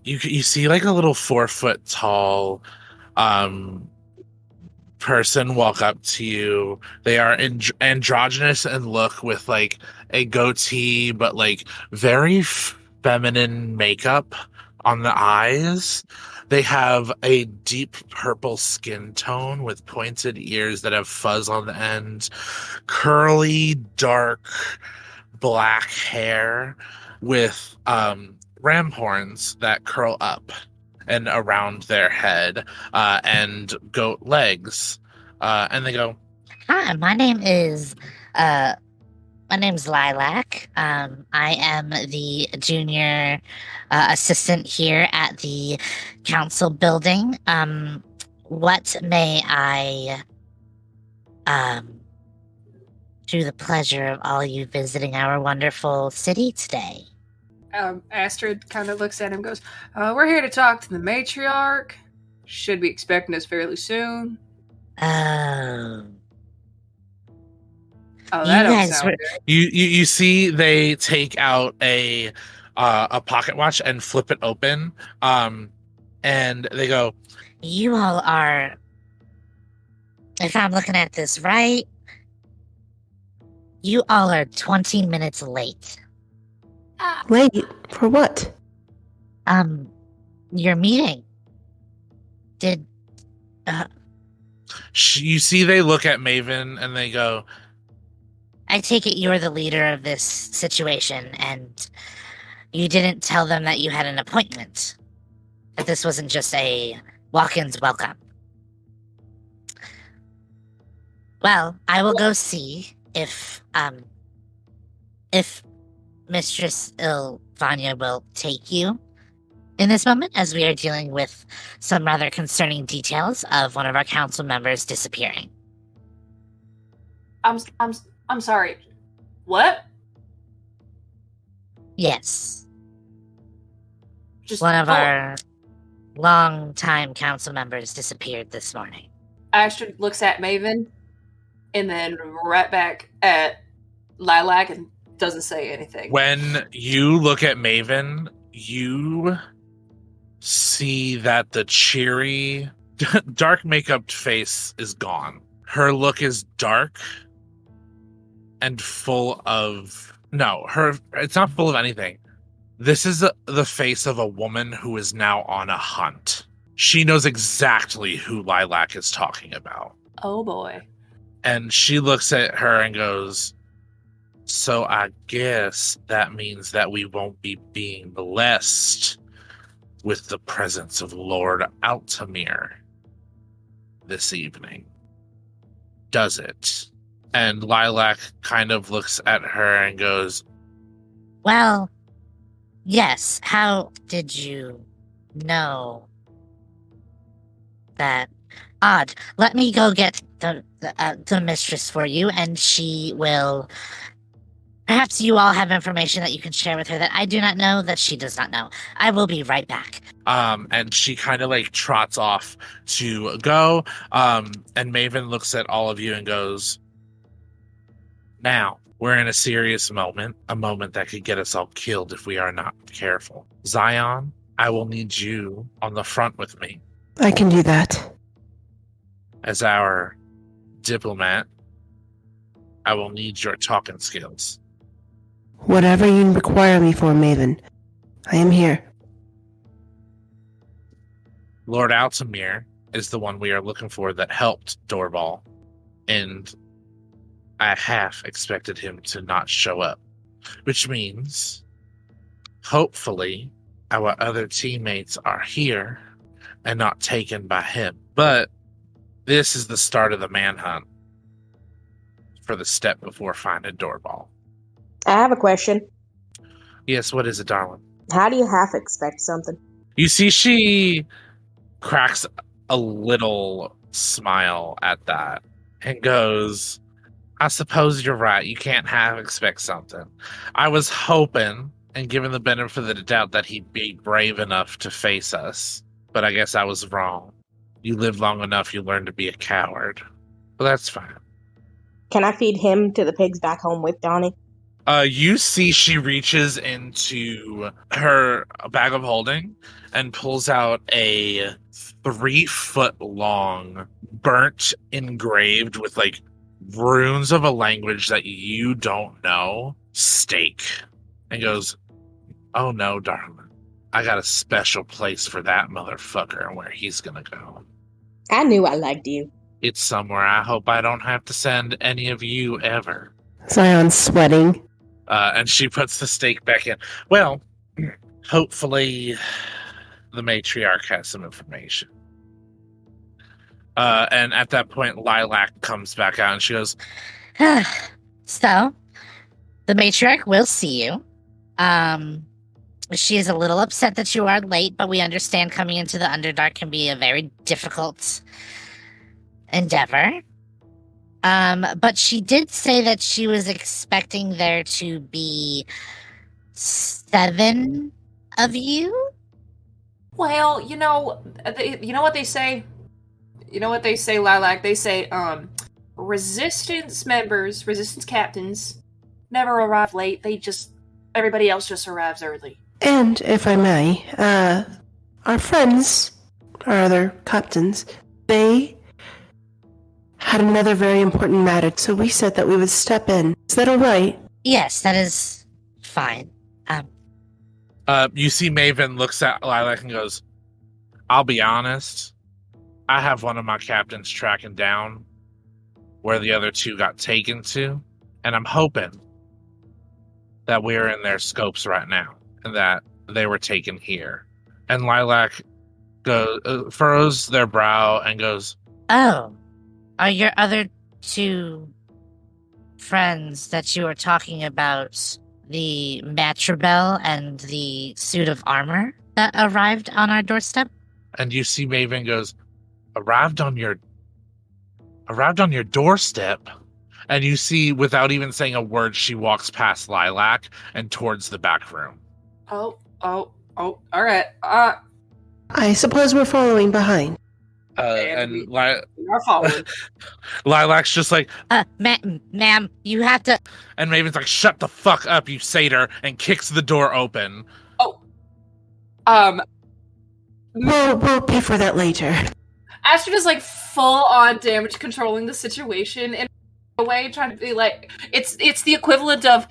Speaker 3: you see a little 4-foot tall person walk up to you. They are androgynous and look with a goatee, but very feminine makeup on the eyes. They have a deep purple skin tone with pointed ears that have fuzz on the end, curly, dark black hair with ram horns that curl up and around their head, and goat legs. And they go,
Speaker 7: Hi, my name's Lilac. I am the junior assistant here at the council building. What may I do the pleasure of all you visiting our wonderful city today?
Speaker 4: Astrid kind of looks at him and goes, we're here to talk to the matriarch. Should be expecting us fairly soon.
Speaker 7: Oh.
Speaker 4: Oh, that
Speaker 7: You
Speaker 4: don't
Speaker 7: guys
Speaker 4: sound
Speaker 7: were-
Speaker 4: good.
Speaker 3: you see they take out a pocket watch and flip it open, and they go,
Speaker 7: You all are, if I'm looking at this right, you all are 20 minutes late.
Speaker 5: Late? For what?
Speaker 7: Your meeting. Did,
Speaker 3: you see they look at Maven and they go,
Speaker 7: I take it you're the leader of this situation, and you didn't tell them that you had an appointment. That this wasn't just a walk-ins welcome. Well, I will go see if Mistress Ilvania will take you in this moment, as we are dealing with some rather concerning details of one of our council members disappearing.
Speaker 4: I'm sorry. What?
Speaker 7: Yes.
Speaker 4: Just
Speaker 7: One of our long-time council members disappeared this morning.
Speaker 4: Astrid looks at Maven and then right back at Lilac and doesn't say anything.
Speaker 3: when you look at Maven, you see that the cheery, dark makeup face is gone. Her look is dark and full of... No, it's not full of anything. This is the face of a woman who is now on a hunt. She knows exactly who Lilac is talking about.
Speaker 4: Oh boy.
Speaker 3: And she looks at her and goes, so I guess that means that we won't be being blessed with the presence of Lord Altamir. this evening. Does it? And Lilac kind of looks at her and goes,
Speaker 7: Well, yes. How did you know that? Odd. Let me go get the mistress for you, and she will. Perhaps you all have information that you can share with her that I do not know, that she does not know. I will be right back.
Speaker 3: and she kind of like trots off to go. And Maven looks at all of you and goes, now, we're in a serious moment, a moment that could get us all killed if we are not careful. Zion, I will need you on the front with me.
Speaker 5: I can do that.
Speaker 3: As our diplomat, I will need your talking skills.
Speaker 5: Whatever you require me for, Maven, I am here.
Speaker 3: Lord Altamir is the one we are looking for that helped Doorball, and I half expected him to not show up, which means, hopefully, our other teammates are here and not taken by him. But this is the start of the manhunt for the step before finding Doorball.
Speaker 6: I have a question.
Speaker 3: Yes, what is it, darling?
Speaker 6: How do you half expect something?
Speaker 3: You see, she cracks a little smile at that and goes, I suppose you're right. You can't half expect something. I was hoping and given the benefit of the doubt that he'd be brave enough to face us, but I guess I was wrong. You live long enough, you learn to be a coward. Well, that's fine.
Speaker 6: Can I feed him to the pigs back home with Donnie?
Speaker 3: You see she reaches into her bag of holding and pulls out a 3-foot-long, burnt, engraved with, like, runes of a language that you don't know, steak. And goes, oh no, darling. I got a special place for that motherfucker and where he's gonna go.
Speaker 6: I knew I liked you.
Speaker 3: It's somewhere I hope I don't have to send any of you ever.
Speaker 5: Zion's sweating.
Speaker 3: And she puts the steak back in. Well, hopefully the matriarch has some information. And at that point, Lilac comes back out and she goes,
Speaker 7: So, the matriarch will see you. She is a little upset that you are late, but we understand coming into the Underdark can be a very difficult endeavor. But she did say that she was expecting there to be 7 of you.
Speaker 4: Well, you know what they say? You know what they say, Lilac? They say, resistance members, resistance captains, never arrive late. Everybody else just arrives early.
Speaker 5: And, if I may, our friends, our other captains, they had another very important matter, so we said that we would step in. Is that all right?
Speaker 7: Yes, that is fine.
Speaker 3: You see Maven looks at Lilac and goes, I'll be honest, I have one of my captains tracking down where the other 2 got taken to, and I'm hoping that we're in their scopes right now, and that they were taken here. And Lilac furrows their brow and goes,
Speaker 7: Oh, are your other 2 friends that you were talking about the Matrabel and the suit of armor that arrived on our doorstep?
Speaker 3: And you see Maven goes, arrived on your doorstep? And you see, without even saying a word, she walks past Lilac and towards the back room.
Speaker 4: Oh, all right.
Speaker 5: I suppose we're following behind.
Speaker 4: We are following.
Speaker 3: Lilac's just like,
Speaker 7: Ma'am, you have to...
Speaker 3: And Maven's like, shut the fuck up, you satyr, and kicks the door open.
Speaker 5: We'll pay for that later.
Speaker 4: Astrid is like full on damage controlling the situation in a way, trying to be like, it's the equivalent of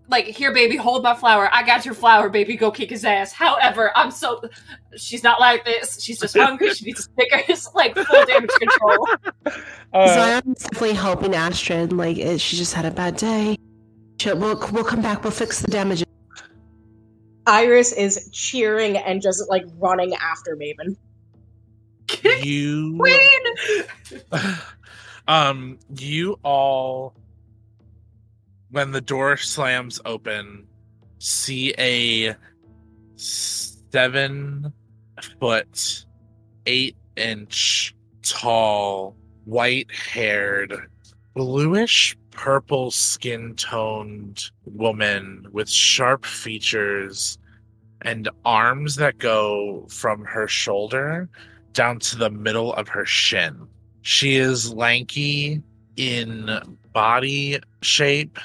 Speaker 4: like, here baby, hold my flower. I got your flower, baby, go kick his ass. However, she's not like this. She's just hungry. She needs Snickers. Like, full damage control.
Speaker 5: Zion's definitely helping Astrid. Like, she just had a bad day. We'll come back. We'll fix the damages.
Speaker 6: Iris is cheering and just, like, running after Maven.
Speaker 3: You, you all, when the door slams open, see a 7-foot, 8-inch tall, white-haired, bluish purple skin-toned woman with sharp features and arms that go from her shoulder down to the middle of her shin. She is lanky in body shape.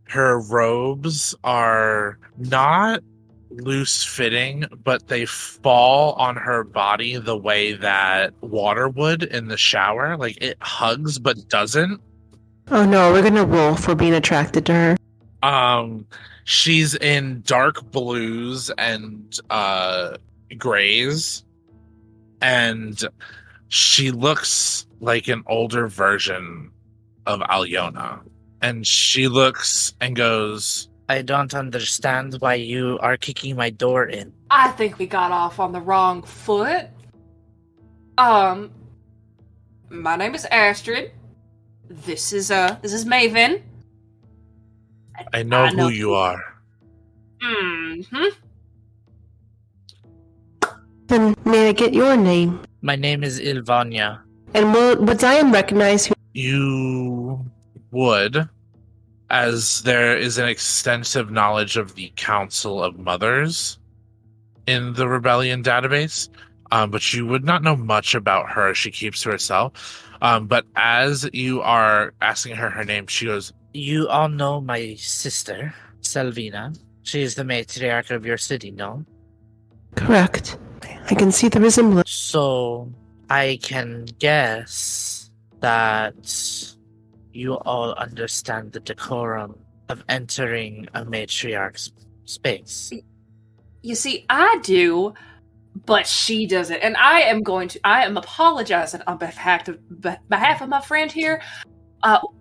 Speaker 3: Her robes are not loose fitting, but they fall on her body the way that water would in the shower. Like it hugs but doesn't.
Speaker 5: Oh no, we're gonna roll for being attracted to her.
Speaker 3: She's in dark blues and grays, and she looks like an older version of Alyona. And she looks and goes,
Speaker 8: I don't understand why you are kicking my door in.
Speaker 4: I think we got off on the wrong foot. My name is Astrid. This is Maven.
Speaker 3: I know who you are.
Speaker 4: Mm-hmm.
Speaker 5: Then may I get your name?
Speaker 8: My name is Ilvania.
Speaker 5: And would Zion recognize who?
Speaker 3: You would, as there is an extensive knowledge of the Council of Mothers in the Rebellion database, but you would not know much about her. She keeps to herself. But as you are asking her her name, she goes,
Speaker 8: You all know my sister, Selvina. She is the matriarch of your city, no?
Speaker 5: Correct. I can see the resemblance.
Speaker 8: So, I can guess that you all understand the decorum of entering a matriarch's space.
Speaker 4: You see, I do, but she doesn't. And I am apologizing on behalf of my friend here.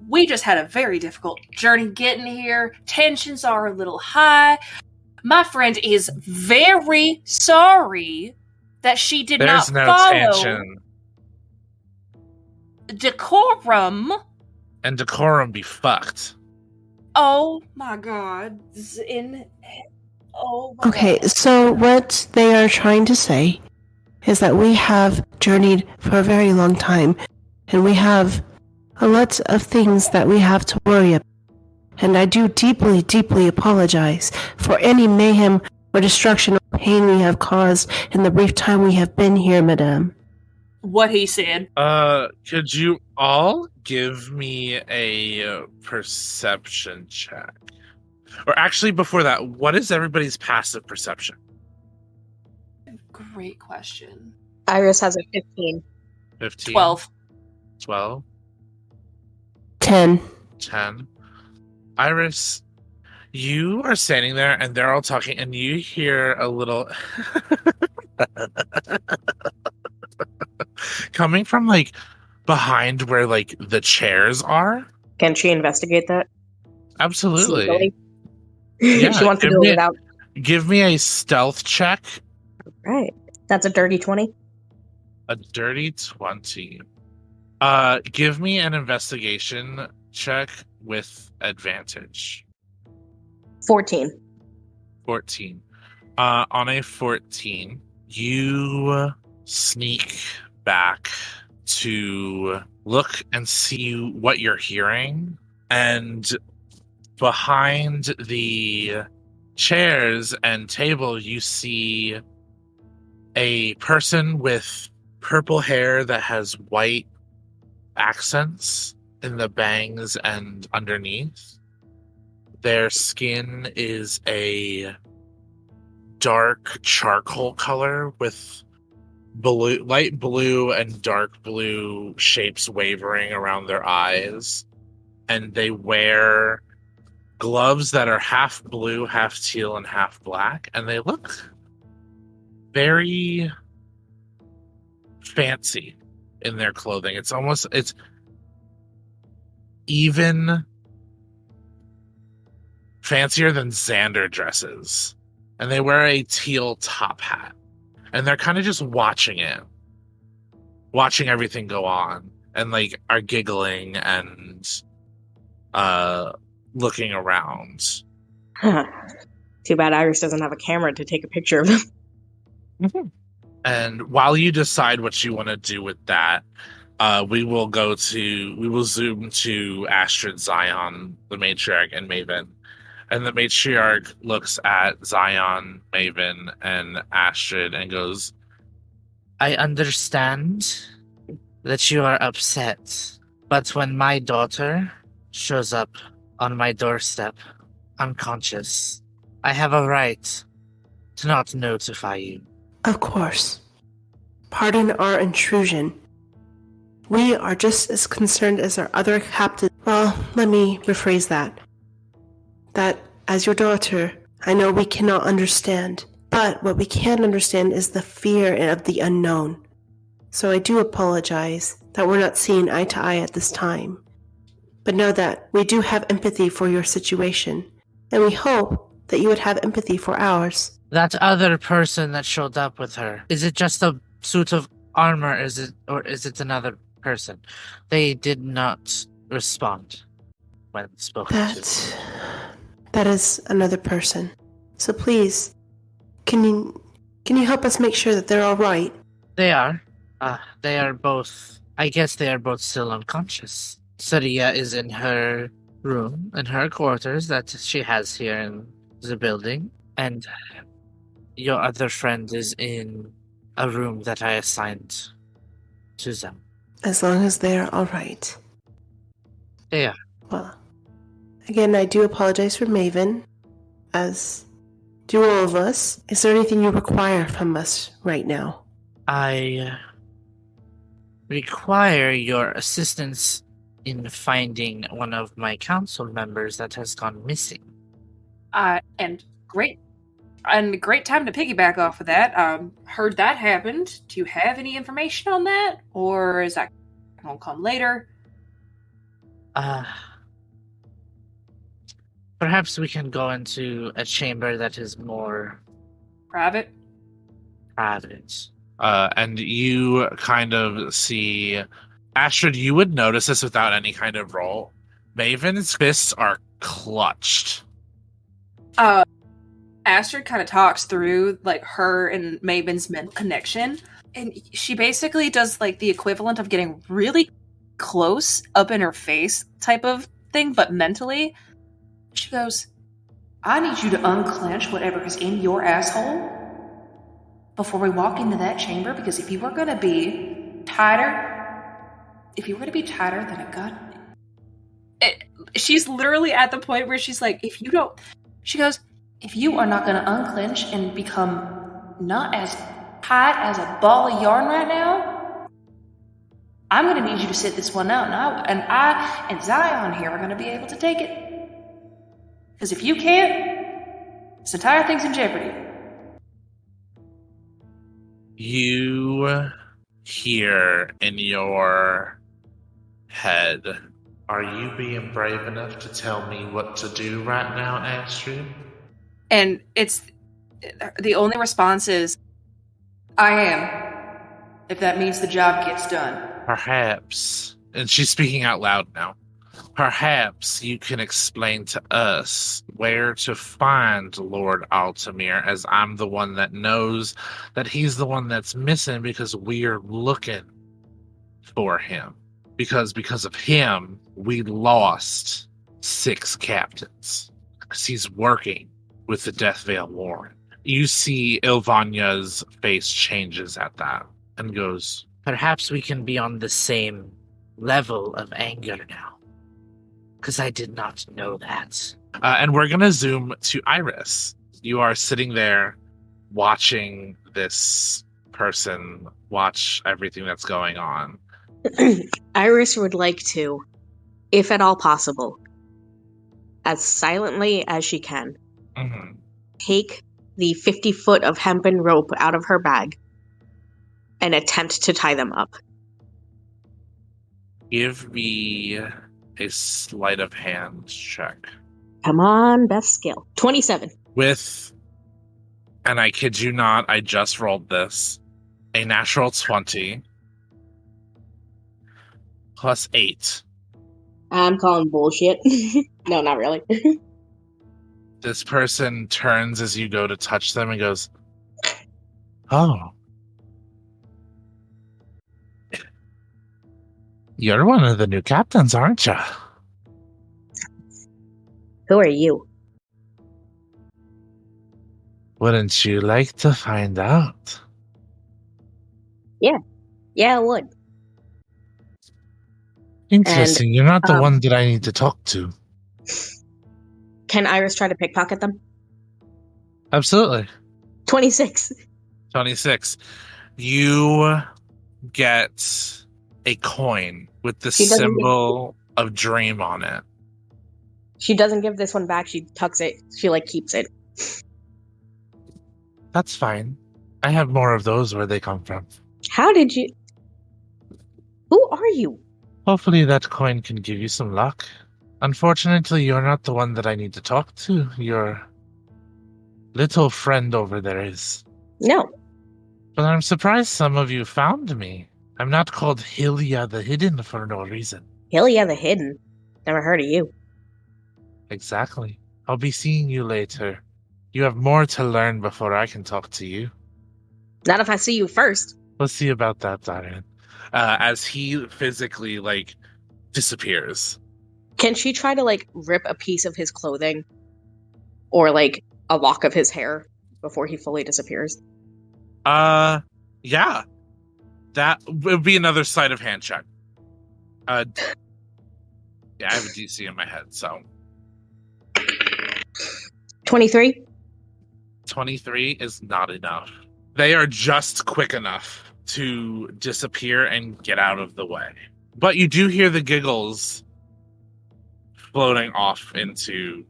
Speaker 4: We just had a very difficult journey getting here. Tensions are a little high. My friend is very sorry that she did
Speaker 3: There's
Speaker 4: not
Speaker 3: no
Speaker 4: follow
Speaker 3: tension.
Speaker 4: decorum.
Speaker 3: And decorum be fucked.
Speaker 4: Oh my god. Oh my
Speaker 5: Okay,
Speaker 4: god.
Speaker 5: so what they are trying to say is that we have journeyed for a very long time, and we have a lot of things that we have to worry about. And I do deeply, deeply apologize for any mayhem or destruction or pain we have caused in the brief time we have been here, madame.
Speaker 4: What he said.
Speaker 3: Could you all give me a perception check? Or actually, before that, what is everybody's passive perception?
Speaker 4: Great question.
Speaker 6: Iris has a 15.
Speaker 3: 15?
Speaker 4: 12.
Speaker 3: 12?
Speaker 5: 10.
Speaker 3: 10? Iris, you are standing there and they're all talking, and you hear a little coming from like behind where like the chairs are.
Speaker 6: Can she investigate that?
Speaker 3: Absolutely.
Speaker 6: Sneakily?
Speaker 3: Yeah,
Speaker 6: She wants to
Speaker 3: give
Speaker 6: do
Speaker 3: me
Speaker 6: it without.
Speaker 3: Give me a stealth check.
Speaker 6: Right. That's a dirty 20.
Speaker 3: A dirty 20. Give me an investigation check with advantage.
Speaker 6: 14.
Speaker 3: 14. On a 14, you sneak back to look and see what you're hearing, and behind the chairs and table you see a person with purple hair that has white accents in the bangs and underneath. Their skin is a dark charcoal color with blue, light blue and dark blue shapes wavering around their eyes. And they wear gloves that are half blue, half teal, and half black. And they look very fancy in their clothing. It's even fancier than Xander dresses. And they wear a teal top hat. And they're kind of just watching it. watching everything go on and like are giggling and looking around.
Speaker 6: Too bad Iris doesn't have a camera to take a picture of him.
Speaker 3: And while you decide what you want to do with that, we will zoom to Astrid, Zion, the matriarch, and Maven. And the matriarch looks at Zion, Maven, and Astrid and goes,
Speaker 8: I understand that you are upset, but when my daughter shows up on my doorstep, unconscious, I have a right to not notify you.
Speaker 5: Of course. Pardon our intrusion. We are just as concerned as our other captives. Well, let me rephrase that. That, as your daughter, I know we cannot understand. But what we can understand is the fear of the unknown. So I do apologize that we're not seeing eye to eye at this time. But know that we do have empathy for your situation. And we hope that you would have empathy for ours.
Speaker 8: That other person that showed up with her, is it just a suit of armor, or is it another person? They did not respond when spoken to.
Speaker 5: That is another person. So please, can you help us make sure that they're all right?
Speaker 8: They are. They are both. I guess they are both still unconscious. Saria is in her room, in her quarters that she has here in the building, and your other friend is in a room that I assigned to them.
Speaker 5: As long as they're all right.
Speaker 8: They are.
Speaker 5: Well, again, I do apologize for Maven, as do all of us. Is there anything you require from us right now?
Speaker 8: I require your assistance in finding one of my council members that has gone missing.
Speaker 4: And great time to piggyback off of that. Heard that happened. Do you have any information on that? Or is that going to come later?
Speaker 8: Perhaps we can go into a chamber that is more
Speaker 4: Private?
Speaker 8: private.
Speaker 3: and you kind of see Astrid. You would notice this without any kind of roll. Maven's fists are clutched.
Speaker 4: Astrid kind of talks through like her and Maven's mental connection, and she basically does like the equivalent of getting really close up in her face type of thing, but mentally. She goes, I need you to unclench whatever is in your asshole before we walk into that chamber, because if you were going to be tighter than a gun. She's literally at the point where she's like, if you are not going to unclench and become not as tight as a ball of yarn right now, I'm going to need you to sit this one out, and I and Zion here are going to be able to take it. Because if you can't, this entire thing's in jeopardy.
Speaker 3: You hear in your head, are you being brave enough to tell me what to do right now, Astrid?
Speaker 4: And it's the only response is, I am, if that means the job gets done.
Speaker 3: Perhaps, and she's speaking out loud now, perhaps you can explain to us where to find Lord Altamir, as I'm the one that knows that he's the one that's missing, because we're looking for him. Because of him, we lost 6 captains. Because he's working with the Death Veil Warren. You see Ilvanya's face changes at that and goes,
Speaker 8: Perhaps we can be on the same level of anger now. Because I did not know that.
Speaker 3: And we're going to zoom to Iris. You are sitting there watching this person watch everything that's going on.
Speaker 6: Iris would like to, if at all possible, as silently as she can, take the 50 foot of hempen rope out of her bag and attempt to tie them up.
Speaker 3: Give me a sleight of hand check.
Speaker 6: Come on, best skill. 27.
Speaker 3: With, and I kid you not, I just rolled this, a natural 20 +8.
Speaker 6: I'm calling bullshit. No, not really.
Speaker 3: This person turns as you go to touch them and goes, "Oh, you're one of the new captains, aren't you?"
Speaker 6: Who are you?
Speaker 3: Wouldn't you like to find out?
Speaker 6: Yeah, I would.
Speaker 3: Interesting. You're not the
Speaker 6: um,
Speaker 3: one that I need to talk to.
Speaker 6: Can Iris try to pickpocket them?
Speaker 3: Absolutely.
Speaker 6: 26.
Speaker 3: 26. You get a coin with the
Speaker 6: She doesn't
Speaker 3: symbol of dream on it.
Speaker 6: She doesn't give this one back. She tucks it. She keeps it.
Speaker 3: That's fine. I have more of those where they come from.
Speaker 6: How did you? Who are you?
Speaker 3: Hopefully that coin can give you some luck. Unfortunately, you're not the one that I need to talk to. Your little friend over there is.
Speaker 6: No.
Speaker 3: But I'm surprised some of you found me. I'm not called Hylia the Hidden for no reason.
Speaker 6: Hylia the Hidden. Never heard of you.
Speaker 3: Exactly. I'll be seeing you later. You have more to learn before I can talk to you.
Speaker 6: Not if I see you first.
Speaker 3: Let's see about that, Darren. As he physically, disappears.
Speaker 6: Can she try to, rip a piece of his clothing? Or, a lock of his hair before he fully disappears?
Speaker 3: Yeah. That would be another sleight of hand check. Yeah, I have a DC in my head, so.
Speaker 6: 23?
Speaker 3: 23 is not enough. They are just quick enough to disappear and get out of the way. But you do hear the giggles floating off into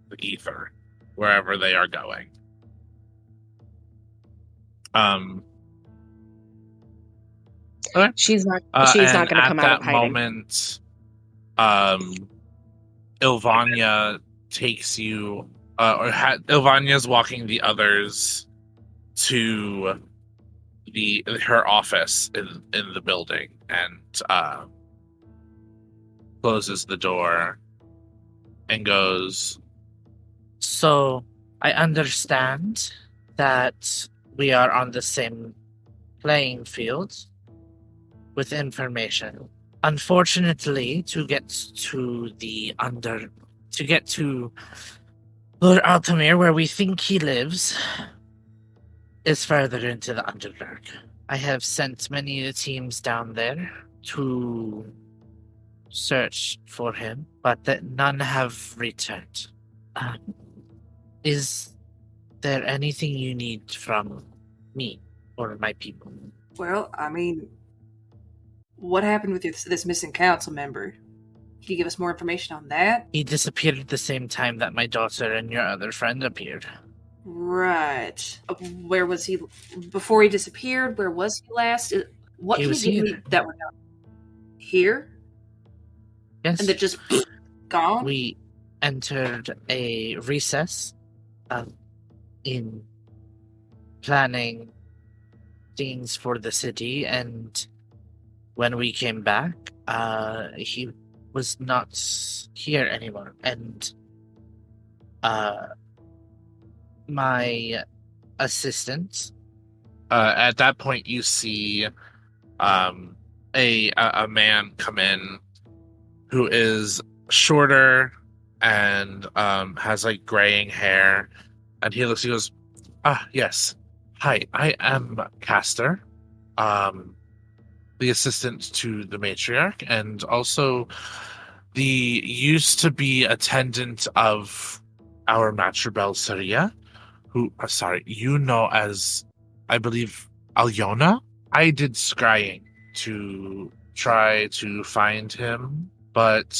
Speaker 3: the ether, wherever they are going. Okay.
Speaker 6: She's not going to come out of hiding.
Speaker 3: At that moment, Ilvania takes you, Ilvania's walking the others to her office in the building and closes the door and goes,
Speaker 8: So, I understand that we are on the same playing field with information. Unfortunately, to get to Lord Altamir, where we think he lives, is further into the Underdark. I have sent many teams down there to search for him, but none have returned. Is there anything you need from me or my people?
Speaker 4: Well, I mean, what happened with this missing council member? Can you give us more information on that?
Speaker 8: He disappeared at the same time that my daughter and your other friend appeared.
Speaker 4: Right. Where was he before he disappeared? Where was he last? What
Speaker 8: He
Speaker 4: can
Speaker 8: was
Speaker 4: you give
Speaker 8: here.
Speaker 4: me that we're not here?
Speaker 8: Yes.
Speaker 4: And they're just gone?
Speaker 8: We entered a recess in planning things for the city, and when we came back, he was not here anymore, and my assistant.
Speaker 3: At that point, you see a man come in who is shorter and has graying hair, and he goes, yes, hi, I am Castor, the assistant to the matriarch, and also the used to be attendant of our Matribel Saria, who, you know as, I believe, Alyona. I did scrying to try to find him, but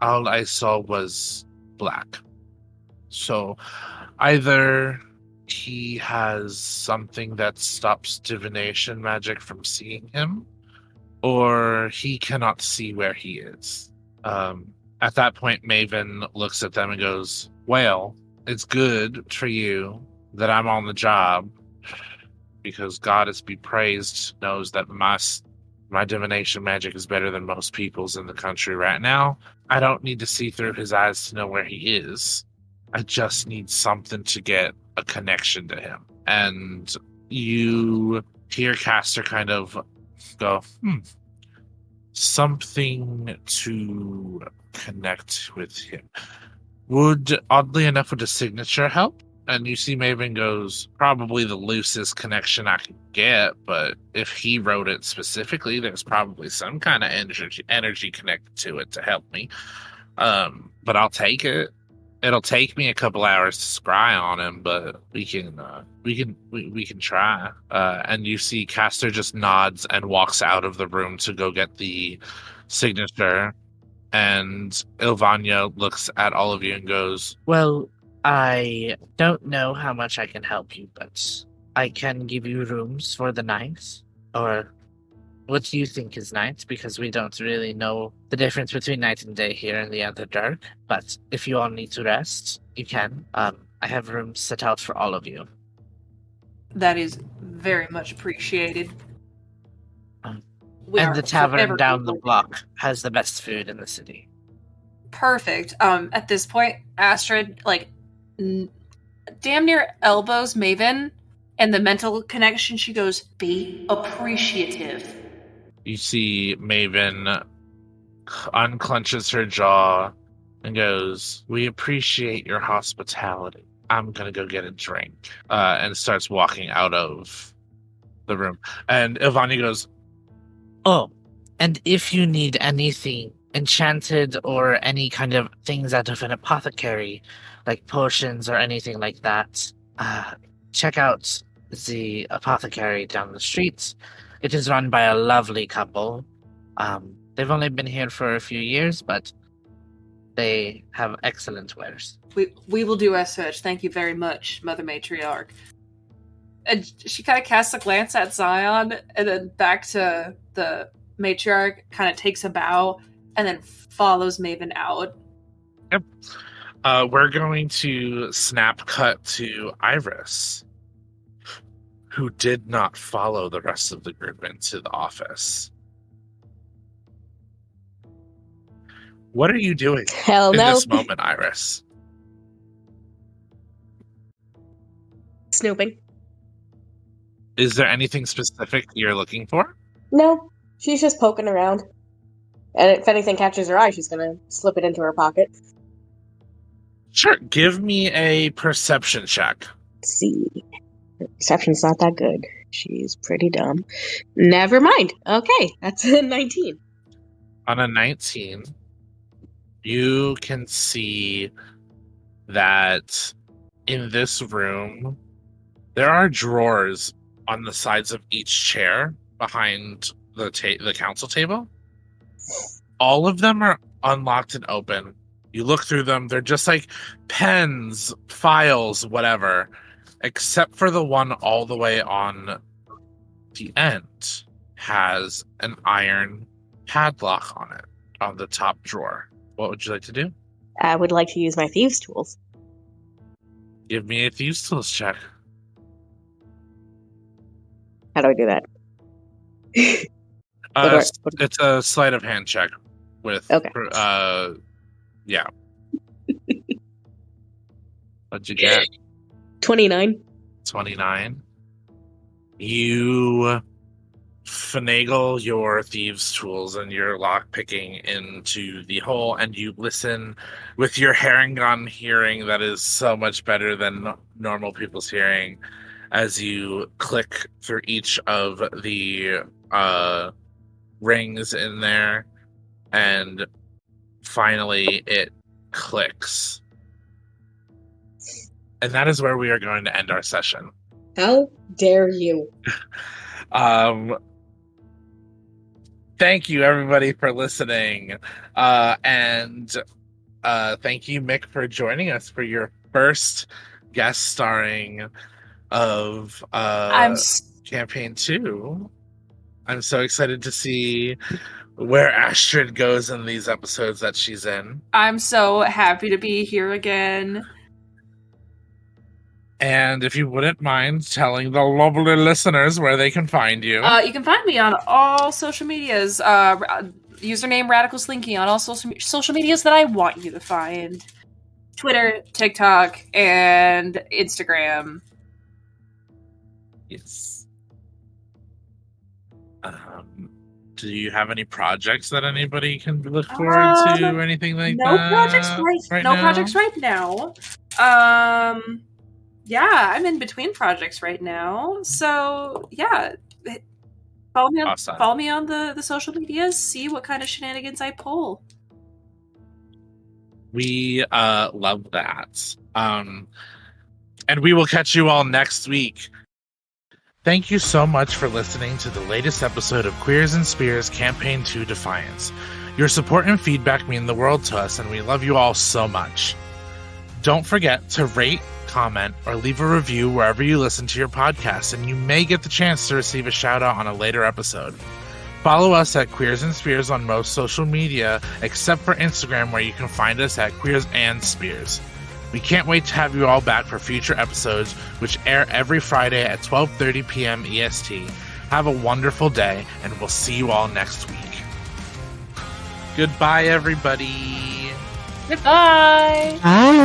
Speaker 3: all I saw was black. So either he has something that stops divination magic from seeing him, or he cannot see where he is. At that point, Maven looks at them and goes, well, it's good for you that I'm on the job, because Goddess be praised knows that my My divination magic is better than most people's in the country right now. I don't need to see through his eyes to know where he is. I just need something to get a connection to him. And you hear Caster kind of go, something to connect with him. Oddly enough, would a signature help? And you see Maven goes, probably the loosest connection I could get, but if he wrote it specifically, there's probably some kind of energy connected to it to help me. But I'll take it. It'll take me a couple hours to scry on him, but we can try. And you see Caster just nods and walks out of the room to go get the signature. And Ilvania looks at all of you and goes,
Speaker 8: Well, I don't know how much I can help you, but I can give you rooms for the night. Or what do you think is night? Because we don't really know the difference between night and day here in the Underdark. But if you all need to rest, you can. I have rooms set out for all of you.
Speaker 4: That is very much appreciated.
Speaker 8: And the tavern down the block has the best food in the city.
Speaker 4: Perfect. At this point, Astrid, damn near elbows Maven, and the mental connection, she goes, be appreciative.
Speaker 3: You see Maven unclenches her jaw and goes, we appreciate your hospitality. I'm going to go get a drink. And starts walking out of the room. And Ivani goes,
Speaker 8: oh, and if you need anything enchanted or any kind of things out of an apothecary, like potions or anything like that, check out the apothecary down the street. It is run by a lovely couple. They've only been here for a few years, but they have excellent wares.
Speaker 4: We will do as such. Thank you very much, Mother Matriarch. And she kind of casts a glance at Zion, and then back to the matriarch, kind of takes a bow, and then follows Maven out.
Speaker 3: Yep. We're going to snap cut to Iris, who did not follow the rest of the group into the office. What are you doing
Speaker 6: Hell
Speaker 3: in
Speaker 6: no.
Speaker 3: this moment, Iris?
Speaker 6: Snooping.
Speaker 3: Is there anything specific you're looking for?
Speaker 6: No, she's just poking around. And if anything catches her eye, she's gonna slip it into her pocket.
Speaker 3: Sure. Give me a perception check.
Speaker 6: Let's see. Her perception's not that good. She's pretty dumb. Never mind. Okay, that's a 19.
Speaker 3: On a 19, you can see that in this room, there are drawers on the sides of each chair behind the council table. All of them are unlocked and open. You look through them, they're just like pens, files, whatever, except for the one all the way on the end has an iron padlock on it, on the top drawer. What would you like to do?
Speaker 6: I would like to use my thieves' tools.
Speaker 3: Give me a thieves tools check.
Speaker 6: How do I do that?
Speaker 3: It's a sleight of hand check with
Speaker 6: Okay.
Speaker 3: Yeah. What'd you get?
Speaker 6: 29.
Speaker 3: 29. You finagle your thieves' tools and your lock picking into the hole, and you listen with your Harangon hearing that is so much better than normal people's hearing as you click through each of the rings in there, and finally it clicks. And that is where we are going to end our session.
Speaker 6: How dare you?
Speaker 3: Thank you, everybody, for listening. And thank you, Mick, for joining us for your first guest starring of Campaign 2. I'm so excited to see where Astrid goes in these episodes that she's in.
Speaker 4: I'm so happy to be here again.
Speaker 3: And if you wouldn't mind telling the lovely listeners where they can find you.
Speaker 4: You can find me on all social medias. Username Radicalslinky on all social medias that I want you to find. Twitter, TikTok, and Instagram.
Speaker 3: Yes. Do you have any projects that anybody can look forward to or anything like
Speaker 4: no
Speaker 3: that?
Speaker 4: No projects right now. Yeah, I'm in between projects right now. So yeah. Follow me on the social medias, see what kind of shenanigans I pull.
Speaker 3: We love that. And we will catch you all next week. Thank you so much for listening to the latest episode of Queers and Spears Campaign 2 Defiance. Your support and feedback mean the world to us, and we love you all so much. Don't forget to rate, comment, or leave a review wherever you listen to your podcast, and you may get the chance to receive a shout out on a later episode. Follow us at Queers and Spears on most social media, except for Instagram, where you can find us at Queers and Spears. We can't wait to have you all back for future episodes, which air every Friday at 12:30 p.m. EST. Have a wonderful day, and we'll see you all next week. Goodbye, everybody.
Speaker 4: Goodbye.
Speaker 5: Bye.